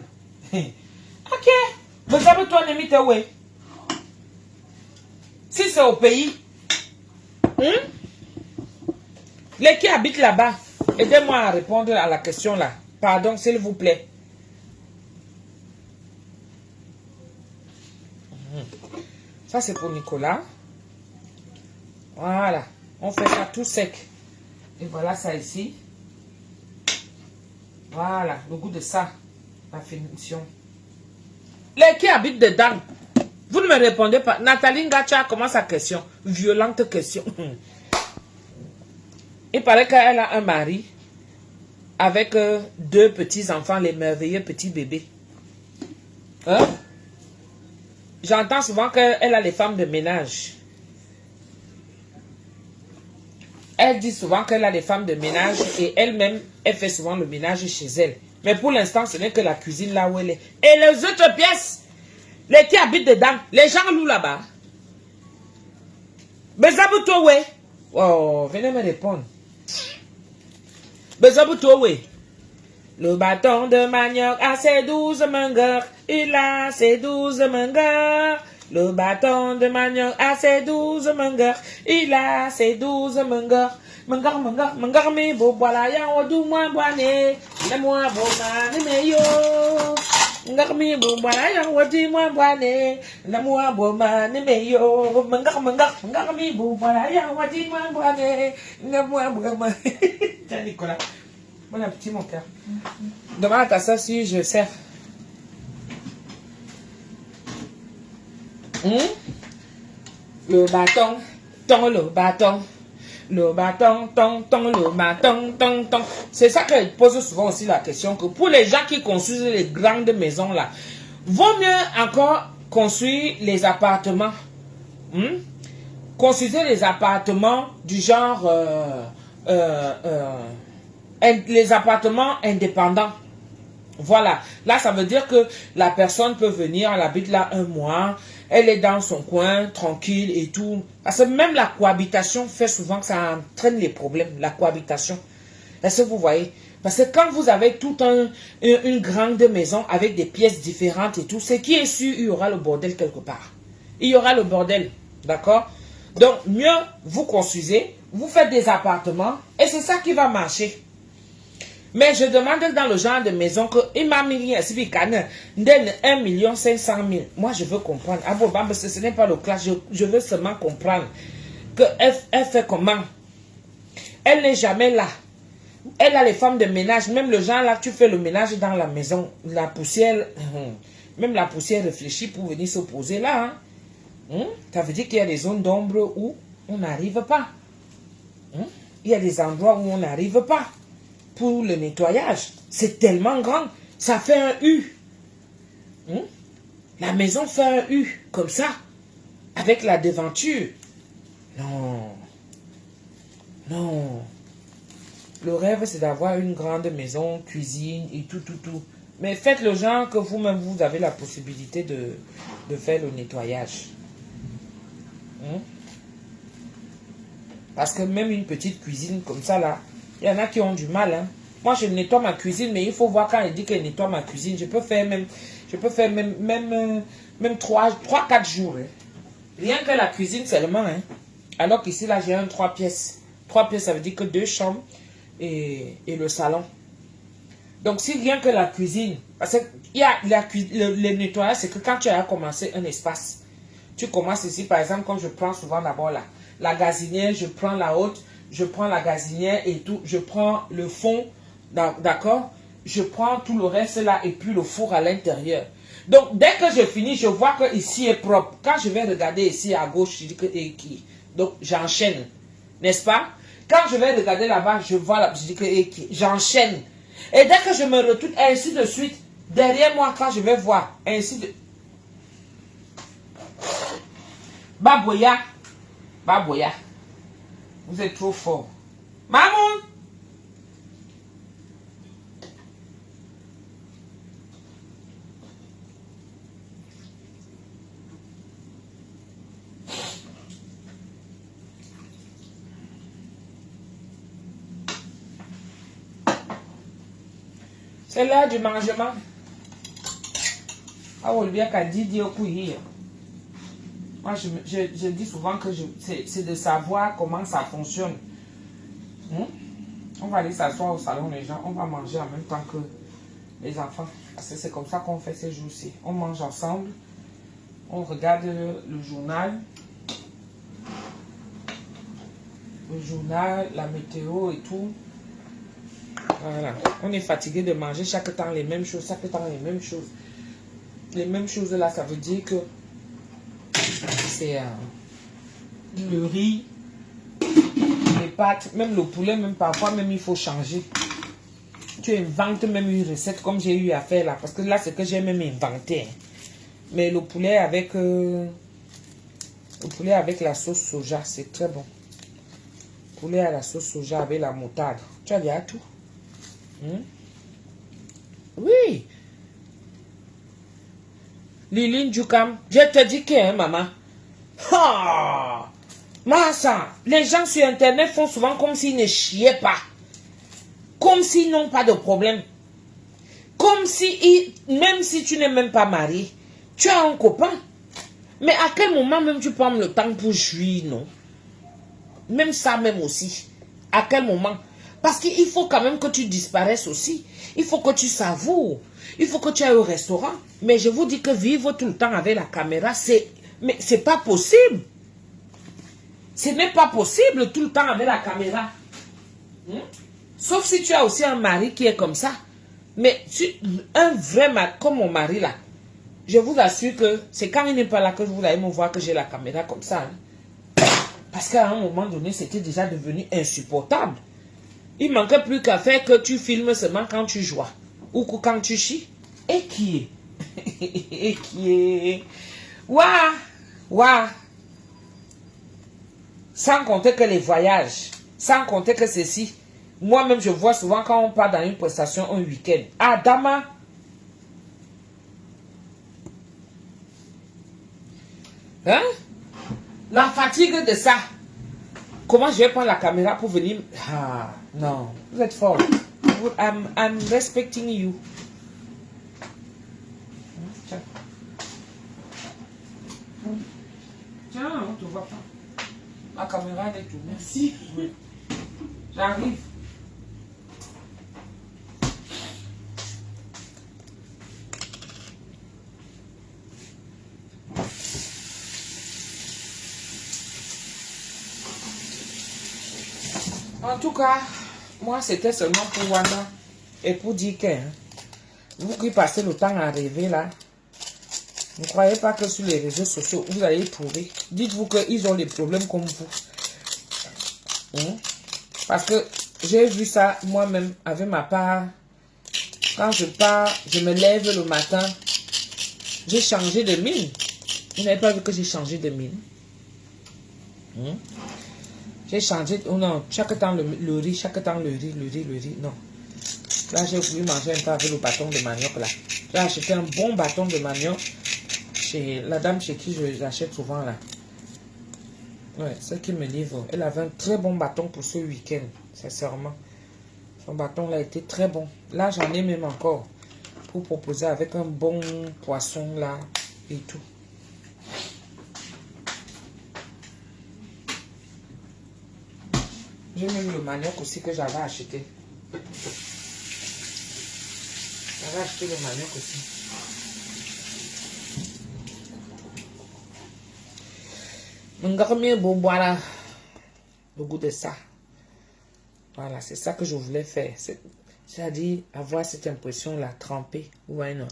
Ok. Vous savez, toi, Nemite, où est? Si c'est au pays, les qui habitent là-bas, aidez-moi à répondre à la question là. Pardon, s'il vous plaît. Ça, c'est pour Nicolas. Voilà. On fait ça tout sec. Et voilà ça ici. Voilà, le goût de ça. La finition. Les qui habitent dedans, vous ne me répondez pas. Nathalie Ngacha commence sa question. Violente question. Il paraît qu'elle a un mari avec 2 petits-enfants, les merveilleux petits bébés. Hein? J'entends souvent qu'elle a les femmes de ménage. Elle dit souvent qu'elle a des femmes de ménage et elle-même, elle fait souvent le ménage chez elle. Mais pour l'instant, ce n'est que la cuisine là où elle est. Et les autres pièces, les qui habitent dedans, les gens louent là-bas. Bezabutoué. Oh, venez me répondre. Bezabutoué. Le bâton de manioc a ses 12 mangueurs. Il a ses 12 mangueurs. Le bâton de manioc a ses 12 mangueurs. Il a ses 12 mangueurs. Mangar, mangar, mangar, me bo boala ya o du moi boane. Le moi bo mane me yo. Mangar me bo boala ya o du moi boane. Le moi bo mane me yo. Mangar, mangar, mangar me bo boala ya o du moi boane. Le moi bo mane. Tiens Nicolas. Bon appétit mon cœur. Demande à ça si je sers. Le bâton, ton le bâton. Le bâton, ton, le bâton, ton. C'est ça qu'elle pose souvent aussi la question, que pour les gens qui construisent les grandes maisons là, vaut mieux encore construire les appartements. Construisez les appartements du genre les appartements indépendants. Voilà. Là, ça veut dire que la personne peut venir, elle habite là 1 mois, elle est dans son coin, tranquille et tout. Parce que même la cohabitation fait souvent que ça entraîne les problèmes, la cohabitation. Est-ce que vous voyez? Parce que quand vous avez toute une grande maison avec des pièces différentes et tout, ce qui est sûr, il y aura le bordel quelque part. Il y aura le bordel, d'accord? Donc, mieux vous construisez, vous faites des appartements et c'est ça qui va marcher. Mais je demande dans le genre de maison que il m'a mis un 1 500 000. Moi, je veux comprendre. Ah bon, parce que ce n'est pas le clash. Je veux seulement comprendre que elle fait comment. Elle n'est jamais là. Elle a les femmes de ménage. Même le genre là, tu fais le ménage dans la maison. La poussière, même la poussière réfléchit pour venir se poser là. Ça veut dire qu'il y a des zones d'ombre où on n'arrive pas. Il y a des endroits où on n'arrive pas. Pour le nettoyage, c'est tellement grand, ça fait un U. La maison fait un U, comme ça, avec la devanture. Non. Non. Le rêve, c'est d'avoir une grande maison, cuisine et tout. Mais faites le genre que vous-même, vous avez la possibilité de faire le nettoyage. Parce que même une petite cuisine comme ça, là, il y en a qui ont du mal. Moi, je nettoie ma cuisine, mais il faut voir quand elle dit qu'elle nettoie ma cuisine. Je peux faire même 3-4 jours. Rien que la cuisine seulement. Alors qu'ici, là, j'ai 3 pièces. 3 pièces, ça veut dire que 2 chambres et le salon. Donc, si rien que la cuisine, parce que le nettoyage, c'est que quand tu as commencé un espace, tu commences ici, par exemple, comme je prends souvent d'abord la gazinière, je prends la haute, je prends la gazinière et tout, je prends le fond, d'accord? Je prends tout le reste là et puis le four à l'intérieur. Donc, dès que je finis, je vois que ici est propre. Quand je vais regarder ici à gauche, je dis que qui. Donc, j'enchaîne, n'est-ce pas? Quand je vais regarder là-bas, je vois là, je dis que j'enchaîne. Et dès que je me retourne, ainsi de suite, derrière moi, quand je vais voir, ainsi de... Baboya, Baboya. Vous êtes trop fort. Maman! C'est l'heure du mangement. Ah, on bien qu'à dire au couille. Moi, je dis souvent que c'est de savoir comment ça fonctionne. On va aller s'asseoir au salon, les gens. On va manger en même temps que les enfants. Parce que c'est comme ça qu'on fait ces jours-ci. On mange ensemble. On regarde le journal. Le journal, la météo et tout. Voilà. On est fatigué de manger chaque temps les mêmes choses. Chaque temps les mêmes choses. Les mêmes choses là, ça veut dire que c'est le riz, les pâtes, même le poulet, même parfois, même il faut changer. Tu inventes même une recette comme j'ai eu à faire là. Parce que là, c'est que j'ai même inventé. Mais le poulet avec la sauce soja, c'est très bon. Poulet à la sauce soja avec la moutarde. Tu as bien tout. Oui. Liline Djoukam, je te dis que, maman. Oh, Massa, les gens sur Internet font souvent comme s'ils ne chiaient pas. Comme s'ils n'ont pas de problème. Comme si, même si tu n'es même pas marié, tu as un copain. Mais à quel moment même tu prends le temps pour jouir, non? Même ça même aussi. À quel moment? Parce qu'il faut quand même que tu disparaisses aussi. Il faut que tu savoures. Il faut que tu ailles au restaurant. Mais je vous dis que vivre tout le temps avec la caméra, mais c'est pas possible. Ce n'est pas possible tout le temps avec la caméra. Sauf si tu as aussi un mari qui est comme ça. Mais un vrai mari, comme mon mari là, je vous assure que c'est quand il n'est pas là que vous allez me voir que j'ai la caméra comme ça. Hein. Parce qu'à un moment donné, c'était déjà devenu insupportable. Il manquait plus qu'à faire que tu filmes seulement quand tu joues. Ou quand tu chies. Et qui est? Et qui est? Ouah! Ouah! Sans compter que les voyages. Sans compter que ceci. Moi-même, je vois souvent quand on part dans une prestation un week-end. Ah, Dama! Hein? La fatigue de ça. Comment je vais prendre la caméra pour venir... Ah, non. Vous êtes fort. I'm respecting you. Tiens. Tiens, on te voit pas. Ma caméra elle est tournée. Merci. Oui. J'arrive. En tout cas, moi c'était seulement pour Wanda et pour dire que vous qui passez le temps à rêver là, ne croyez pas que sur les réseaux sociaux vous allez trouver. Dites-vous qu'ils ont des problèmes comme vous. Parce que j'ai vu ça moi-même avec ma part. Quand je pars, je me lève le matin, j'ai changé de mine. Vous n'avez pas vu que j'ai changé de mine? J'ai changé, oh non, chaque temps le riz, chaque temps le riz, non. Là, j'ai voulu manger un peu avec le bâton de manioc là. J'ai acheté un bon bâton de manioc chez la dame chez qui je l'achète souvent là. Ouais, celle qui me livre. Elle avait un très bon bâton pour ce week-end, sincèrement. Son bâton là était très bon. Là, j'en ai même encore pour proposer avec un bon poisson là et tout. J'ai même le manioc aussi que j'avais acheté. J'avais acheté le manioc aussi. Voilà, le goût de ça. Voilà, c'est ça que je voulais faire. C'est-à-dire avoir cette impression-là, trempée. Ouais, non.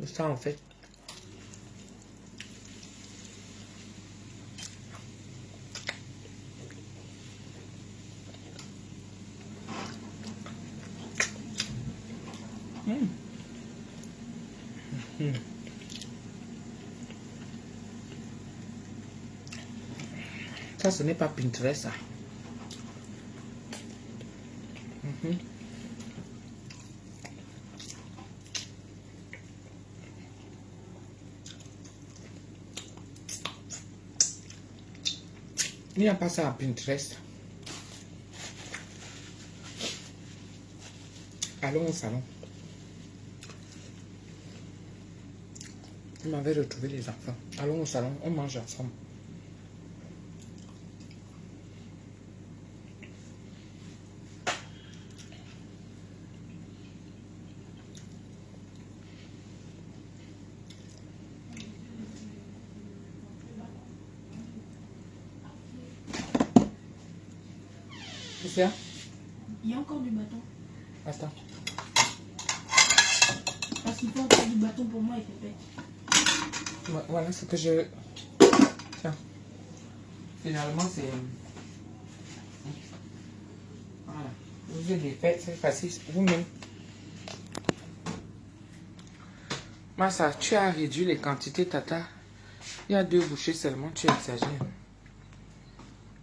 Ça, en fait. Ça, ce n'est pas Pinterest, ça. Il n'y a pas ça à Pinterest. Allons au salon. On m'avait retrouvé les enfants. Allons au salon, on mange ensemble. C'est ça? Il y a encore du bâton. Attends. Parce qu'il faut encore du bâton pour moi et Pépé. Voilà ce que je... Tiens. Finalement, c'est... Voilà. Vous avez fait, c'est facile. Vous-même. Massa, tu as réduit les quantités, Tata. Il y a 2 bouchées seulement, tu exagères.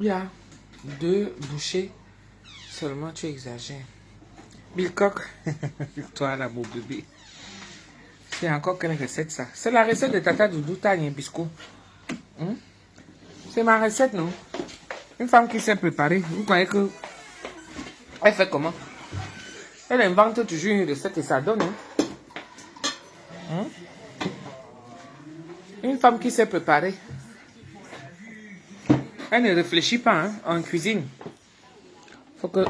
Il y a 2 bouchées seulement, tu exagères. Bilcock. Toi là, mon bébé. C'est encore quelle recette ça? C'est la recette de Tata Doudou Tanya Bisco. C'est ma recette, non? Une femme qui s'est préparée. Vous croyez que Elle fait comment? Elle invente toujours une recette et ça donne. Hein? Une femme qui sait préparer. Elle ne réfléchit pas en cuisine. Faut que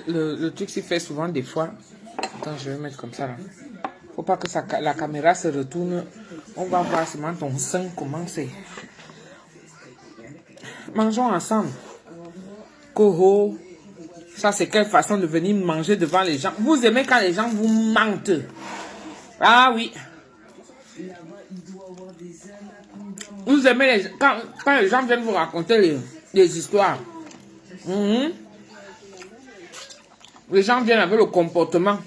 le truc s'y fait souvent des fois. Attends, je vais mettre comme ça là. Faut pas que la caméra se retourne. On va voir seulement ton sein comment c'est. Mangeons ensemble. Coho. Ça, c'est quelle façon de venir manger devant les gens. Vous aimez quand les gens vous mentent. Ah oui. Vous aimez quand les gens viennent vous raconter les histoires. Les gens viennent avec le comportement.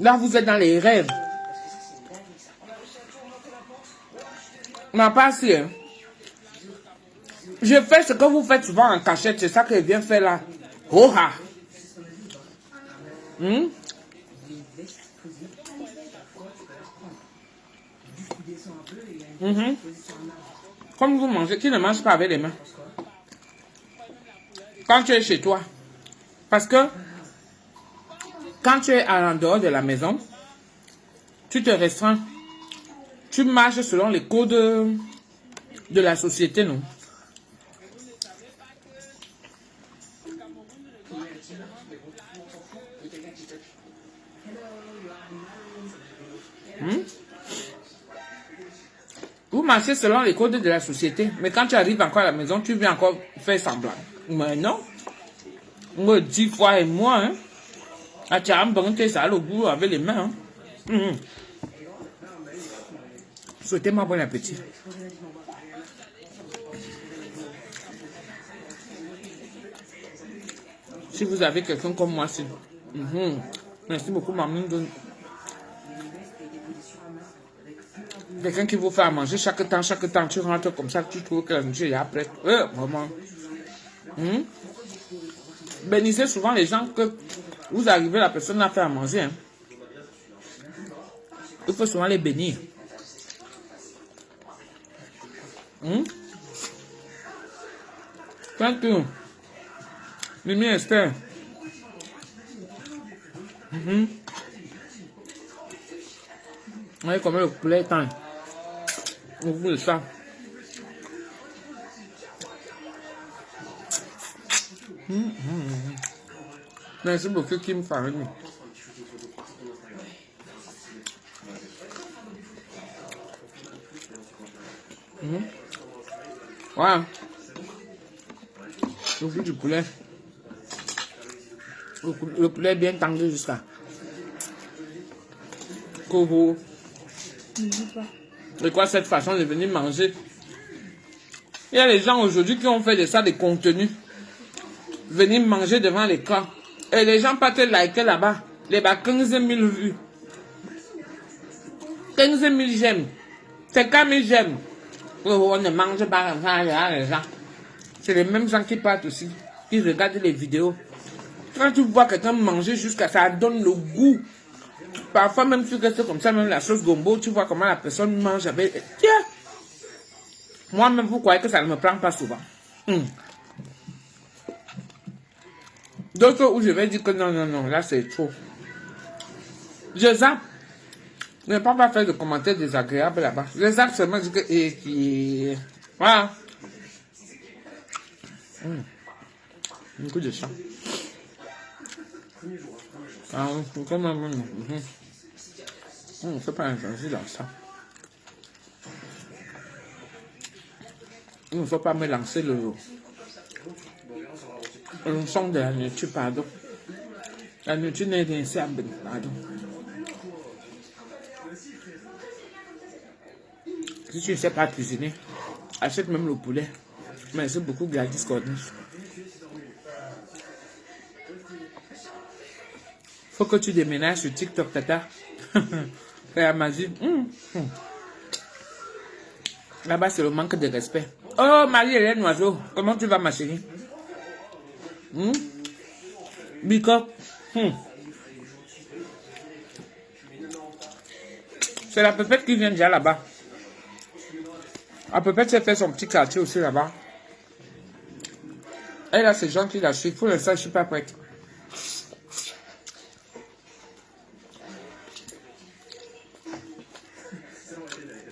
Là, vous êtes dans les rêves. Mais pas si, hein. Je fais ce que vous faites souvent en cachette. C'est ça que je viens faire là. Oh ah. Comme vous mangez, qui ne mange pas avec les mains. Quand tu es chez toi. Parce que quand tu es en dehors de la maison, tu te restreins. Tu marches selon les codes de la société, non? Vous marchez selon les codes de la société. Mais quand tu arrives encore à la maison, tu viens encore faire semblant. Mais non. Moi, 10 fois et moi, hein. Ah, tu as un bon ça au bout avec les mains. Hein. Souhaitez-moi bon appétit. Si vous avez quelqu'un comme moi, c'est... Merci beaucoup, maman. Quelqu'un qui vous fait à manger chaque temps, tu rentres comme ça, tu trouves que la nourriture est après. Vraiment. Bénissez souvent les gens que vous arrivez, la personne a fait à manger. Hein. Il faut souvent les bénir. Thank you. Mimi Esther. Voyez comment le poulet est temps. Au bout de ça. Merci beaucoup, Kim Farine. Voilà. Le goût du poulet. Le poulet bien tendu jusqu'à. Coho. C'est quoi cette façon de venir manger? Il y a les gens aujourd'hui qui ont fait de ça des contenus. Venir manger devant l'écran. Et les gens partent liker là-bas. Les bas 15 000 vues. 15 000 j'aime. 50 000 j'aime. On ne mange pas les gens. C'est les mêmes gens qui partent aussi. Qui regardent les vidéos. Quand tu vois quelqu'un manger jusqu'à ça donne le goût. Parfois même tu restes comme ça, même la sauce gombo, tu vois comment la personne mange avec... Tiens. Moi-même, vous croyez que ça ne me prend pas souvent. D'autres où je vais dire que non, là c'est trop. Je zappe. Ne pas faire de commentaires désagréables là-bas. Je zappe seulement dire que... Voilà. Un coup de chat. Ah, quand même. C'est pas un danger dans ça. Il ne faut pas me lancer le son de la nourriture, pardon. La nourriture n'est rien simple, pardon. Si tu ne sais pas cuisiner, achète même le poulet. Merci beaucoup, Gladys Corniche. Faut que tu déménages sur TikTok, tata. Et elle m'a dit, là-bas, c'est le manque de respect. Oh, Marie-Hélène Oiseau, comment tu vas, ma chérie? Biko. C'est la pépette qui vient déjà là-bas. La pépette s'est fait son petit quartier aussi là-bas. Elle a ses gens qui la suivent. Pour l'instant, je ne suis pas prête.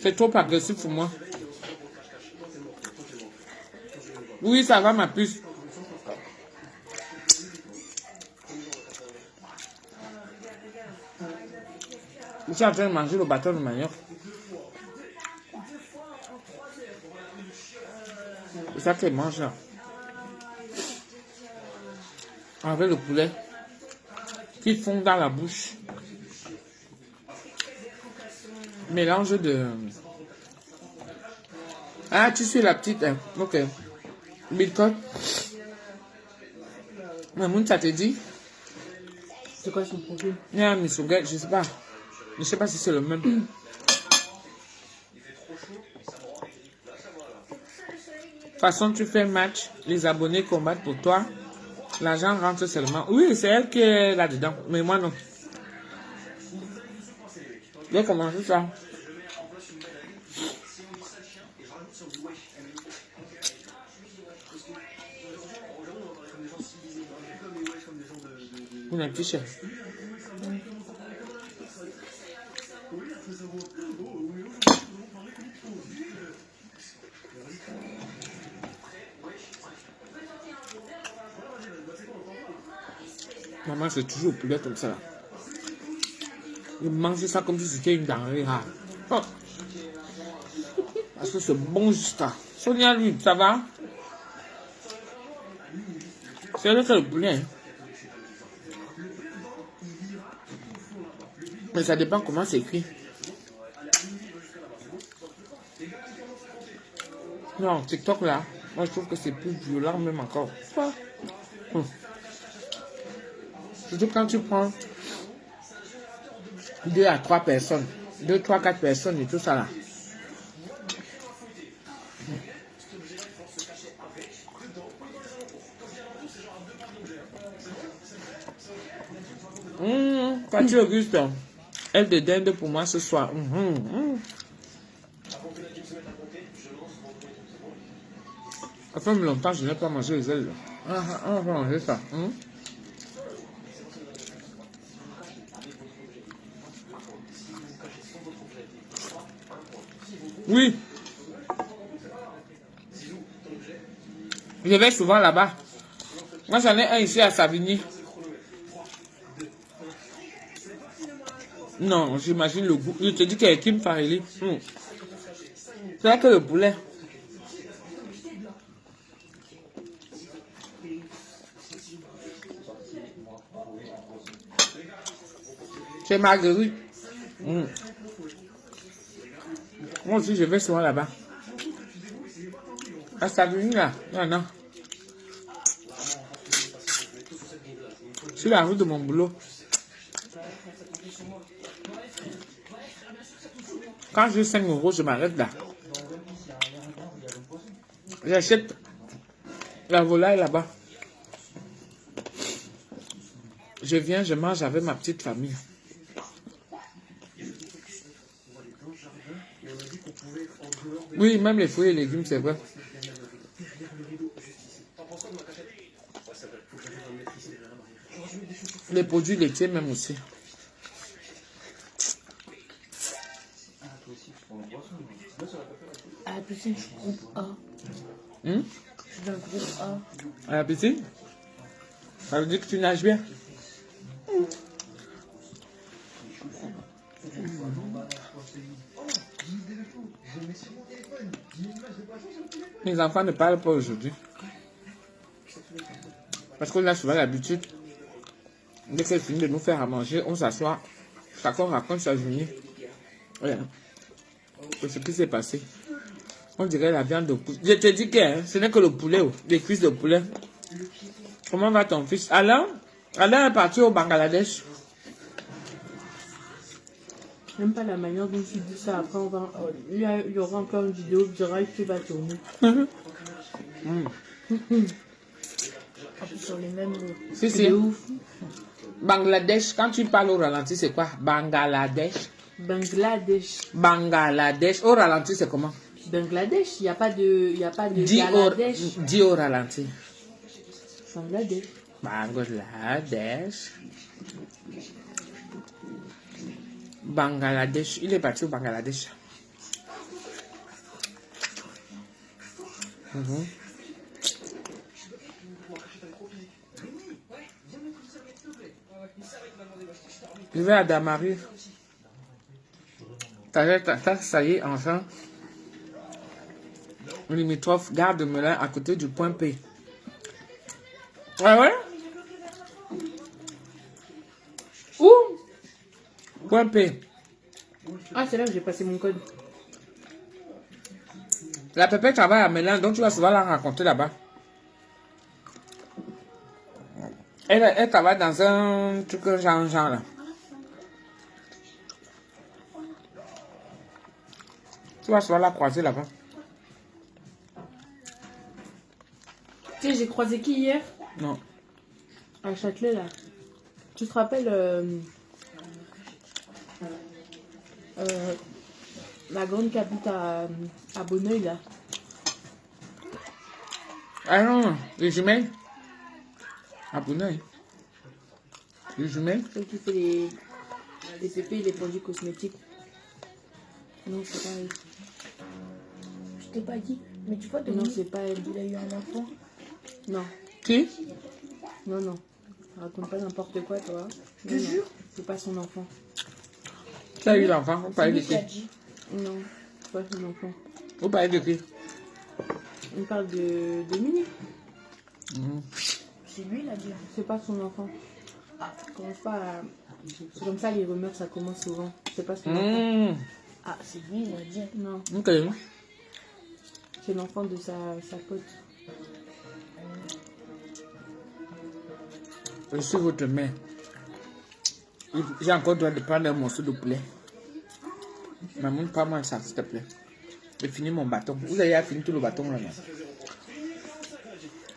C'est trop agressif pour moi. Oui, ça va ma puce. Je suis en train de manger le bâton de manioc. C'est ça qu'elle mange là. Avec le poulet qui fond dans la bouche. Mélange de... Ah, tu suis la petite. Hein. Ok. Bitcoin. Mamoun, ça te dit? C'est quoi son profil? Il y a un misouguet, je sais pas. Je sais pas si c'est le même. De toute façon, tu fais match, les abonnés combattent pour toi. L'argent rentre seulement. Oui, c'est elle qui est là-dedans. Mais moi, non. J'ai commencé ça. Une petite chef. Maman, c'est toujours poulet comme ça. Là. Je mange ça comme si c'était une denrée rare. Oh. Parce que c'est bon juste là. Sonia, lui, ça va? C'est elle qui a le poulet. Hein. Mais ça dépend comment c'est écrit. Non, TikTok là, moi je trouve que c'est plus violent même encore. Surtout quand tu prends 2 à 3 personnes, 2, 3, 4 personnes et tout ça là. Quand tu augustes, elle de dinde pour moi ce soir. Ça fait longtemps que je n'ai pas mangé les ailes. On va manger ça. Oui. Je vais souvent là-bas. Moi, j'en ai un ici à Savigny. Non, j'imagine le goût. Je te dis qu'il y a Kim Farelli. C'est là que le poulet. C'est Marguerite. Moi aussi, je vais souvent là-bas. À Savigny, là. Non. Sur la route de mon boulot. Quand j'ai 5 €, je m'arrête là. J'achète la volaille là-bas. Je viens, je mange avec ma petite famille. Oui, même les fruits et légumes, c'est vrai. Les produits laitiers même aussi. À la piscine, je suis groupe A. Je suis dans le groupe A. À la piscine? Ça veut dire que tu nages bien? Mes enfants ne parlent pas aujourd'hui. Parce qu'on a souvent l'habitude, dès qu'elle finit de nous faire à manger, on s'assoit, chacun raconte sa journée. Voilà. C'est ce qui s'est passé. On dirait la viande de poulet. Je te dis que ce n'est que le poulet, les cuisses de poulet. Comment va ton fils? Alain est parti au Bangladesh. J'aime pas la manière dont tu dis ça. Après, il y aura encore une vidéo directe qui va tourner. En plus, sur les mêmes mots. C'est ouf. Bangladesh, quand tu parles au ralenti, c'est quoi? Bangladesh. Au ralenti, c'est comment? Bangladesh, il n'y a pas de Bangladesh. Dis au ralenti. Bangladesh. Il est parti au Bangladesh. Mhm. Je vais à Damari. Ça y est, enfin. Limitrophe, gare de Melun, à côté du point P. Ah ouais? Où? Point P. Ah, c'est là que j'ai passé mon code. La pépé travaille à Melun, donc tu vas souvent la rencontrer là-bas. Elle travaille dans un truc genre là. Tu vas souvent la croiser là-bas. Tu sais, j'ai croisé qui hier? Non. À Châtelet, là. Tu te rappelles la grande qui habite à Bonneuil, là? Ah non, les jumelles. Ah bon, les jumelles. Celle qui fait les pépés et les produits cosmétiques. Non, c'est pas elle. Je t'ai pas dit. Mais tu vois, Non, Dominique, c'est pas elle. il a eu un enfant. Non, Qui? non. Raconte pas n'importe quoi, toi. Je te jure. C'est pas son enfant. Qui a eu l'enfant? Vous C'est parlez de lui qui a qui? dit. Non, c'est pas son enfant. Vous parlez de qui? On parle de Dominique. Mhm. C'est lui, il a dit. C'est pas son enfant. Commence pas à... C'est comme ça, les rumeurs, ça commence souvent. C'est pas son enfant. Mmh. Ah, c'est lui, il a dit. Non, Ok. c'est l'enfant de sa pote. Je suis votre mère. J'ai encore droit de prendre un morceau de poulet. Mais montre pas moi ça, s'il te plaît. J'ai fini mon bâton. Vous avez fini tout le bâton là.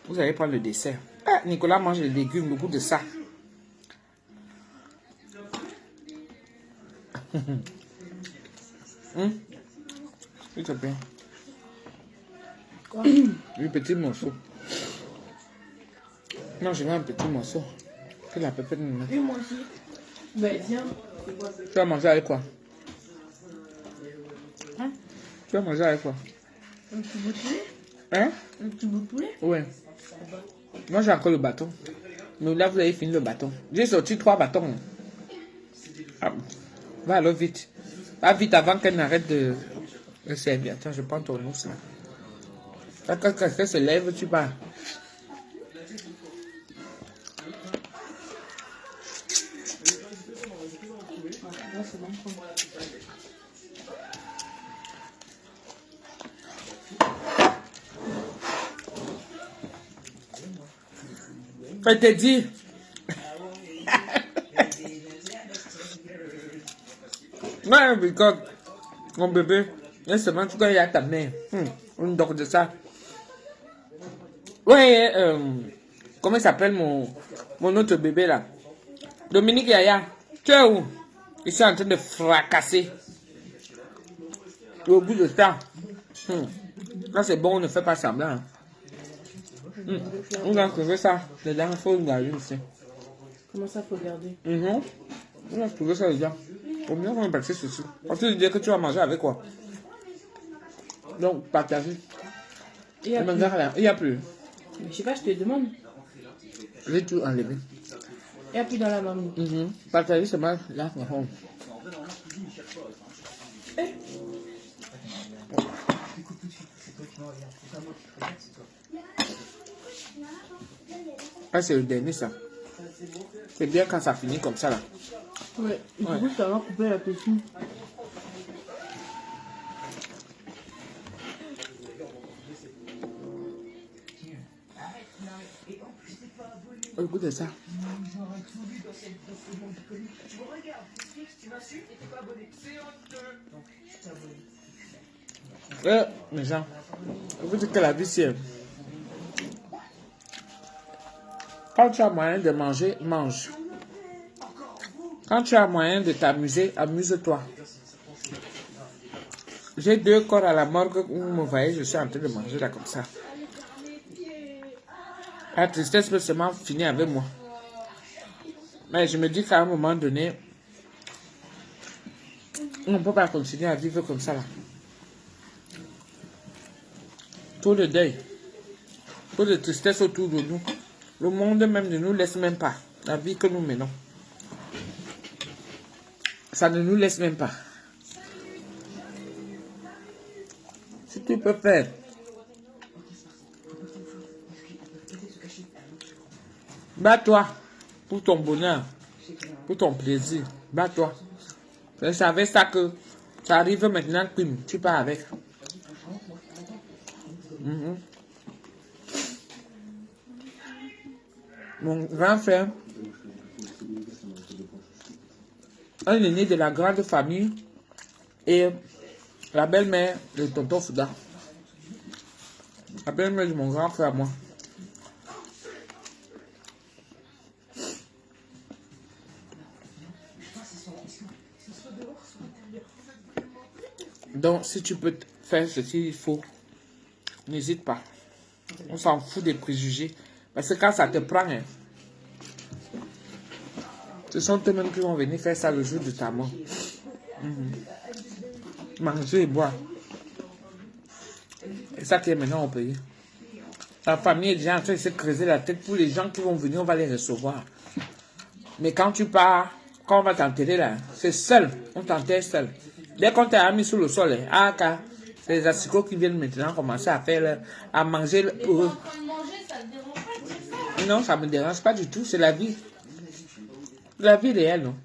Vous allez prendre le dessert. Ah, Nicolas mange les légumes, beaucoup de ça. S'il te plaît. Quoi? Un petit morceau. Non, je veux un petit morceau. Que la pépette me met. Oui, moi aussi. Ben, viens. Tu vas manger avec quoi? Hein? Tu vas manger avec quoi? Un petit bout de poulet? Hein? Un petit bout de poulet? Ouais. Moi j'ai encore le bâton. Mais là vous avez fini le bâton. J'ai sorti 3 bâtons. Ah, va alors vite. Va vite avant qu'elle n'arrête de servir. Attends, je prends ton mousse là. Quand quelqu'un se lève, tu pars. Là, c'est l'enfant. Je te dis. Ouais, mais quand mon bébé, là seulement tu connais ta mère. On dort de ça. Ouais, comment il s'appelle mon autre bébé là? Dominique Yaya. Tu es où? Il est en train de fracasser. Et au bout de ça. Là c'est bon, on ne fait pas semblant. On va trouver ça. Les dents, il faut regarder ici. Comment ça, faut garder? On va trouver ça dedans. Au mieux, on va passer ceci. Parce que tu dis que tu vas manger avec quoi? Donc, partager. Il y a plus. Il n'y a plus. Mais je sais pas, je te demande. J'ai tout enlevé. Il y a plus dans la marmite. Partager, c'est mal. Là, on Ah, c'est le dernier, ça. C'est bien quand ça finit comme ça, là. Ouais. Du Ouais. coup, ça va couper la piscine. Au goût de ça. Mes gens, vous dites que la vie, c'est... Quand tu as moyen de manger, mange. Quand tu as moyen de t'amuser, amuse-toi. J'ai 2 corps à la morgue où vous me voyez, je suis en train de manger là comme ça. La tristesse peut seulement finir avec moi. Mais je me dis qu'à un moment donné, on ne peut pas continuer à vivre comme ça là. Trop de deuil. Trop de tristesse autour de nous. Le monde même ne nous laisse même pas. La vie que nous menons. Ça ne nous laisse même pas. Si tu peux faire. Bats-toi pour ton bonheur, pour ton plaisir. Bats-toi. C'est avec ça que ça arrive maintenant, tu pars avec. Mon grand frère, un aîné de la grande famille et la belle-mère de tonton Fouda. La belle-mère de mon grand frère, moi. Donc, si tu peux faire ce qu'il faut, n'hésite pas. On s'en fout des préjugés. Parce que quand ça te prend, hein, ce sont eux-mêmes qui vont venir faire ça le jour de ta mort. Manger et boire. Et ça qui est maintenant au pays. La famille est déjà en train de se creuser la tête pour les gens qui vont venir, on va les recevoir. Mais quand tu pars, quand on va t'enterrer là, c'est seul, on t'enterre seul. Dès qu'on t'a mis sur le sol, c'est les asticots qui viennent maintenant commencer à faire, à manger pour eux. Ça te dérange pas de dire ça? Non, ça me dérange pas du tout, c'est la vie. La vie réelle, non?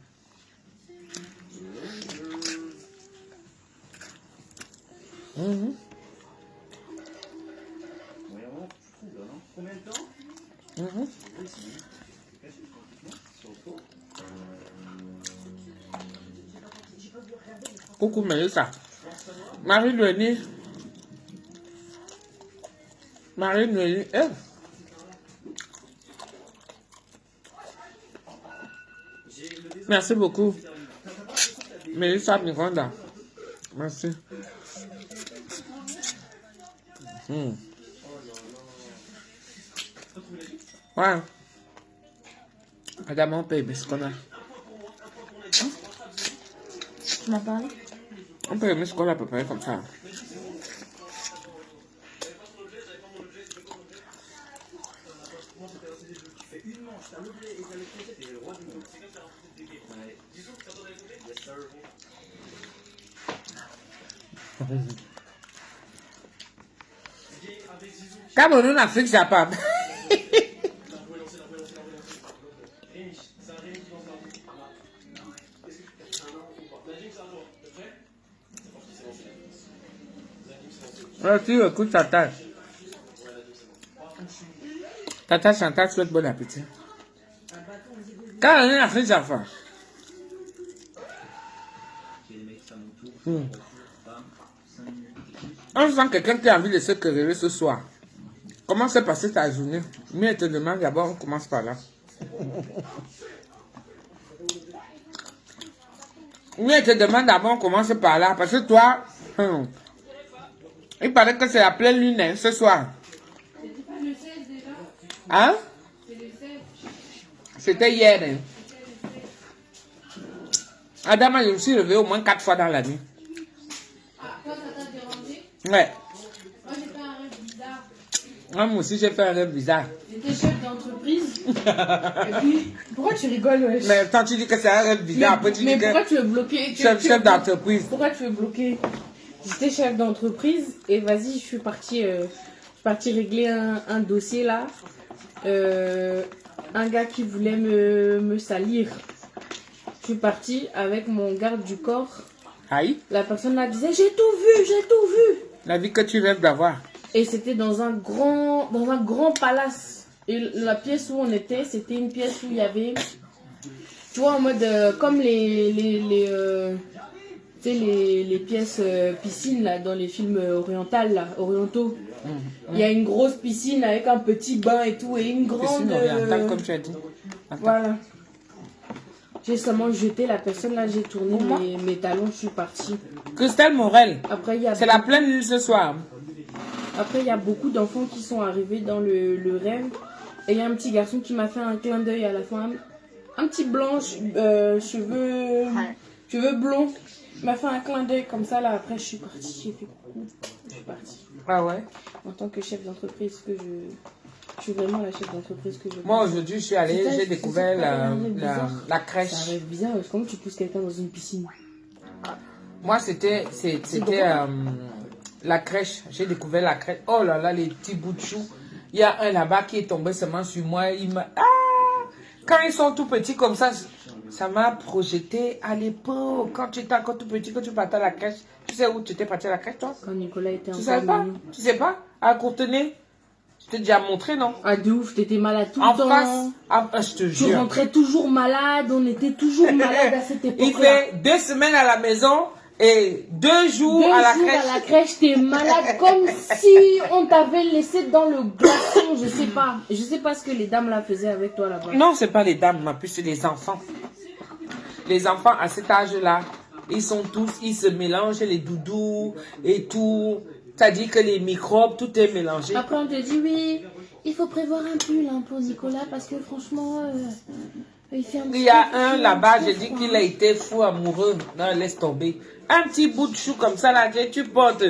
Coucou Mélissa. Marie-Noélie. Marie-Noélie. Merci beaucoup. Mélissa Miranda. Merci. Ouais. Madame, on peut aimer ce qu'on a. Tu m'as parlé? On peut aimer ce qu'on a à peu près comme ça. Cameroun, Afrique, Japon. Tu écoutes Tata. Tata Chantal souhaite bon appétit. Quand on est en Afrique, Japon. On sent quelqu'un qui a envie de se quereller ce soir. Comment s'est passée ta journée? Mais elle te demande d'abord, on commence par là. Mais elle te demande d'abord, on commence par là. Parce que toi, il paraît que c'est la pleine lune hein, ce soir. C'était pas le 16 déjà? Hein? C'est le 16. C'était hier. Hein. Adama, je me suis levé au moins 4 fois dans la nuit. Ah, toi, ça t'a dérangé? Ouais. Moi, j'ai fait un rêve bizarre. Moi aussi, j'ai fait un rêve bizarre. J'étais chef d'entreprise. Et puis, pourquoi tu rigoles, wesh? Mais quand tu dis que c'est un rêve bizarre, après tu dis que... pourquoi tu es bloqué? Chef d'entreprise. Pourquoi tu es bloqué? J'étais chef d'entreprise et vas-y, je suis partie régler un dossier là. Un gars qui voulait me salir. Je suis partie avec mon garde du corps. Aïe. La personne là disait j'ai tout vu, j'ai tout vu. La vie que tu rêves d'avoir. Et c'était dans un grand palace. Et la pièce où on était, c'était une pièce où il y avait, tu vois, en mode comme les pièces piscines là, dans les films orientaux. Il y a une grosse piscine avec un petit bain et tout, et une grande... Piscine orientale, comme tu as dit. Attends. Voilà. J'ai seulement jeté la personne là, j'ai tourné mes talons, je suis partie. Christelle Morel. Après, il y a c'est la pleine lune ce soir. Après, il y a beaucoup d'enfants qui sont arrivés dans le rêve. Et il y a un petit garçon qui m'a fait un clin d'œil à la fin. Un petit blanc, cheveux blonds. m'a fait un clin d'œil comme ça, là, après je suis partie, j'ai fait coucou, je suis partie. Ah ouais? En tant que chef d'entreprise je suis vraiment la chef d'entreprise que je Moi, aujourd'hui, je suis allée, j'ai découvert la crèche. Ça rêve bizarre, comment tu pousses quelqu'un dans une piscine? Moi, c'était la crèche. J'ai découvert la crèche. Oh là là, les petits bouts de chou. Il y a un là-bas qui est tombé seulement sur moi. Il m'a... Ah! Quand ils sont tout petits comme ça m'a projeté à l'époque. Quand tu étais encore tout petit, quand tu partais à la crèche. Tu sais où tu étais parti à la crèche, toi? Quand Nicolas était Tu encore sais pas? mignon. Tu sais pas? À Courtenay. Je t'ai déjà montré, non? Ah de ouf, t'étais malade tout En le temps. face. Ah, je te Tu jure. rentrais toujours malade, on était toujours malade à cette époque-là. Il fait 2 semaines à la maison et 2 jours à la crèche. À la crèche, t'es malade comme si on t'avait laissé dans le glaçon, je sais pas. Je sais pas ce que les dames là faisaient avec toi là-bas. Non, c'est pas les dames, ma puce, c'est les enfants. Les enfants à cet âge-là, ils se mélangent les doudous et tout. C'est-à-dire que les microbes, tout est mélangé. Après on te dit oui, il faut prévoir un pull hein, pour Nicolas parce que franchement, il fait un petit Il y a peu un fou, là-bas, un petit j'ai peu dit froid. qu'il a été fou amoureux. Non, laisse tomber. Un petit bout de chou comme ça, là, que tu portes.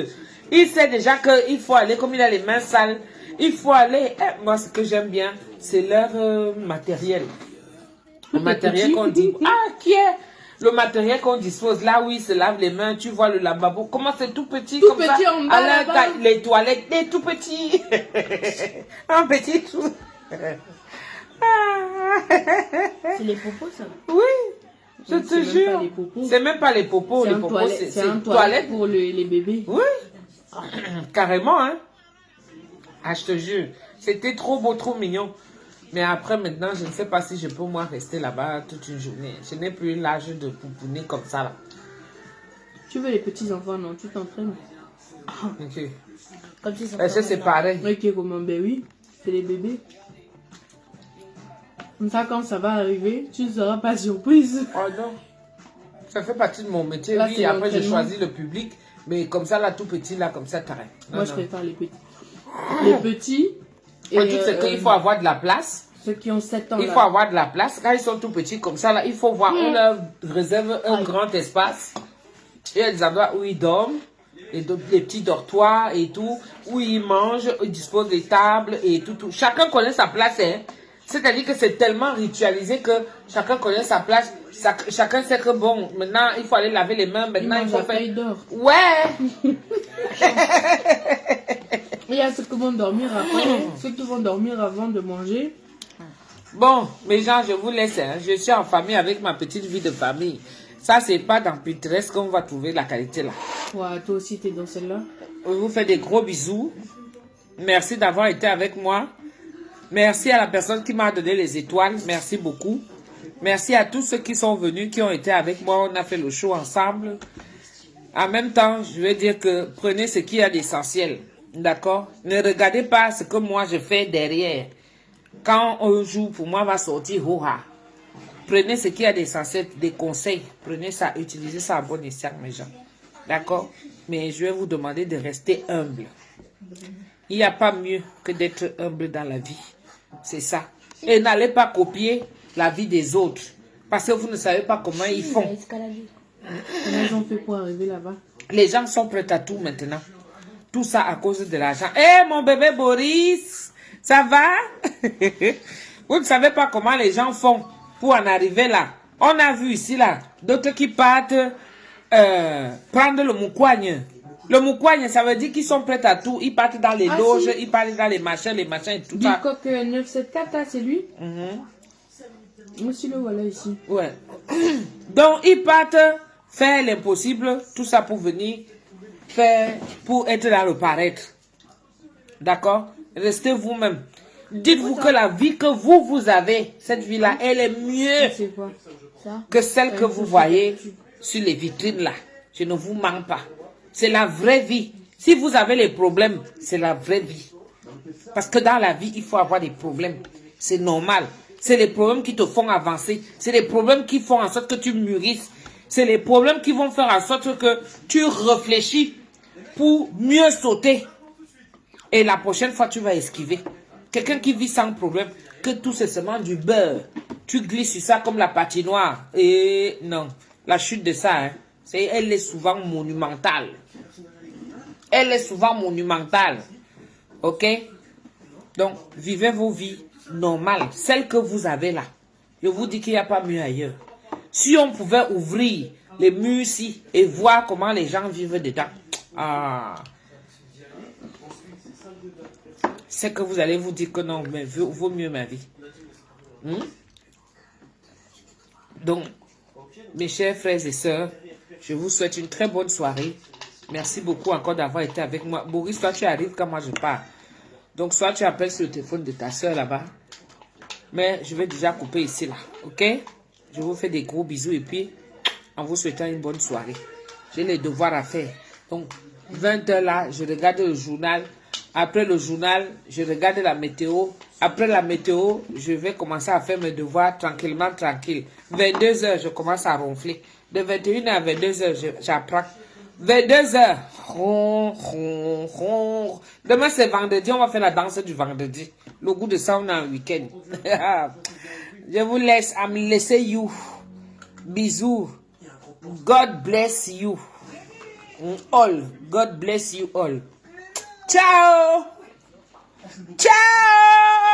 Il sait déjà qu'il faut aller, comme il a les mains sales, il faut aller. Moi, ce que j'aime bien, c'est leur matériel. Le matériel qu'on dit. Ah, qui est le matériel qu'on dispose là où ils se lavent les mains, tu vois le lavabo. Comment c'est tout petit Tout comme petit ça. en bas, là-bas. Les toilettes, des tout petits. Un petit chou. C'est les popos ça. Oui, je Donc, te c'est même jure. pas les popos. C'est même pas les popos. Les popos, C'est un toilette pour les bébés. Oui, carrément, hein. Ah, je te jure. C'était trop beau, trop mignon. Mais après, maintenant, je ne sais pas si je peux, moi, rester là-bas toute une journée. Je n'ai plus l'âge de pouponner comme ça, là. Tu veux les petits enfants, non? Tu t'entraînes. Ok. Comme si Est-ce que c'est pareil? Ok, comme un bébé. C'est les bébés. Comme ça, quand ça va arriver, tu ne seras pas surprise. Oh non. Ça fait partie de mon métier, Là, oui. c'est Après, je l'entraînement. choisis le public. Mais comme ça, là, tout petit, là, comme ça, t'arrêtes. Moi, je préfère les petits. Les petits. Le truc, c'est qu'il faut avoir de la place. Ceux qui ont 7 ans. Il là. faut avoir de la place. Quand ils sont tout petits comme ça, là, il faut voir. On leur réserve un grand espace. Il y a des endroits où ils dorment. Les petits dortoirs et tout. Où ils mangent. Ils disposent des tables et tout. Chacun connaît sa place. Hein. C'est-à-dire que c'est tellement ritualisé que chacun connaît sa place. Chacun sait que bon, maintenant, il faut aller laver les mains. Maintenant, il faut faire... Il dort. Ouais. Il y a ceux qui vont dormir après. Ceux qui vont dormir avant de manger. Bon, mes gens, je vous laisse. Hein. Je suis en famille avec ma petite vie de famille. Ça, c'est pas dans Pinterest qu'on va trouver la qualité là. Ouais, toi aussi, t'es dans celle-là. Je vous fais des gros bisous. Merci d'avoir été avec moi. Merci à la personne qui m'a donné les étoiles. Merci beaucoup. Merci à tous ceux qui sont venus, qui ont été avec moi. On a fait le show ensemble. En même temps, je vais dire que prenez ce qu'il y a d'essentiel. D'accord? Ne regardez pas ce que moi je fais derrière. Quand un jour, pour moi, va sortir, hoha. Prenez ce qu'il y a d'essentiel, des conseils. Prenez ça, utilisez ça à bon escient, mes gens. D'accord? Mais je vais vous demander de rester humble. Il n'y a pas mieux que d'être humble dans la vie. C'est ça. Et n'allez pas copier la vie des autres. Parce que vous ne savez pas comment ils font. Comment ils ont fait pour arriver là-bas? Les gens sont prêts à tout maintenant. Tout ça à cause de l'argent. Eh, mon bébé Boris, ça va? Vous ne savez pas comment les gens font pour en arriver là. On a vu ici, là, d'autres qui partent prendre le moukouagne. Le moukouagne, ça veut dire qu'ils sont prêts à tout. Ils partent dans les loges, si. ils partent dans les machins et tout Du ça. coq 974, là, c'est lui? Moi aussi, le voilà ici. Ouais. Donc, ils partent faire l'impossible, tout ça pour venir faire, pour être dans le paraître. D'accord? Restez vous-même. Dites-vous que la vie que vous avez, cette vie-là, elle est mieux C'est quoi? Ça? que celle que vous voyez sur les vitrines là. Je ne vous mens pas. C'est la vraie vie. Si vous avez les problèmes, c'est la vraie vie. Parce que dans la vie, il faut avoir des problèmes. C'est normal. C'est les problèmes qui te font avancer. C'est les problèmes qui font en sorte que tu mûrisses. C'est les problèmes qui vont faire en sorte que tu réfléchis pour mieux sauter. Et la prochaine fois, tu vas esquiver. Quelqu'un qui vit sans problème, que tout c'est seulement du beurre. Tu glisses sur ça comme la patinoire. Et non, la chute de ça, hein, Elle est souvent monumentale. Elle est souvent monumentale. Ok? Donc, vivez vos vies normales. Celles que vous avez là. Je vous dis qu'il n'y a pas mieux ailleurs. Si on pouvait ouvrir les murs ici et voir comment les gens vivent dedans. Ah. C'est que vous allez vous dire que non, mais vaut mieux ma vie. Donc, mes chers frères et sœurs, je vous souhaite une très bonne soirée. Merci beaucoup encore d'avoir été avec moi. Boris, toi tu arrives quand moi je pars. Donc, soit tu appelles sur le téléphone de ta soeur là-bas. Mais je vais déjà couper ici là. Ok? Je vous fais des gros bisous et puis en vous souhaitant une bonne soirée. J'ai les devoirs à faire. Donc, 20h là, je regarde le journal. Après le journal, je regarde la météo. Après la météo, je vais commencer à faire mes devoirs tranquillement, tranquille. 22h, je commence à ronfler. De 21h à 22h, j'apprends. 22h. Demain, c'est vendredi. On va faire la danse du vendredi. Le goût de ça, on a un week-end. Je vous laisse. I'm laissez you. Bisous. God bless you. All. God bless you all. Ciao. Ciao.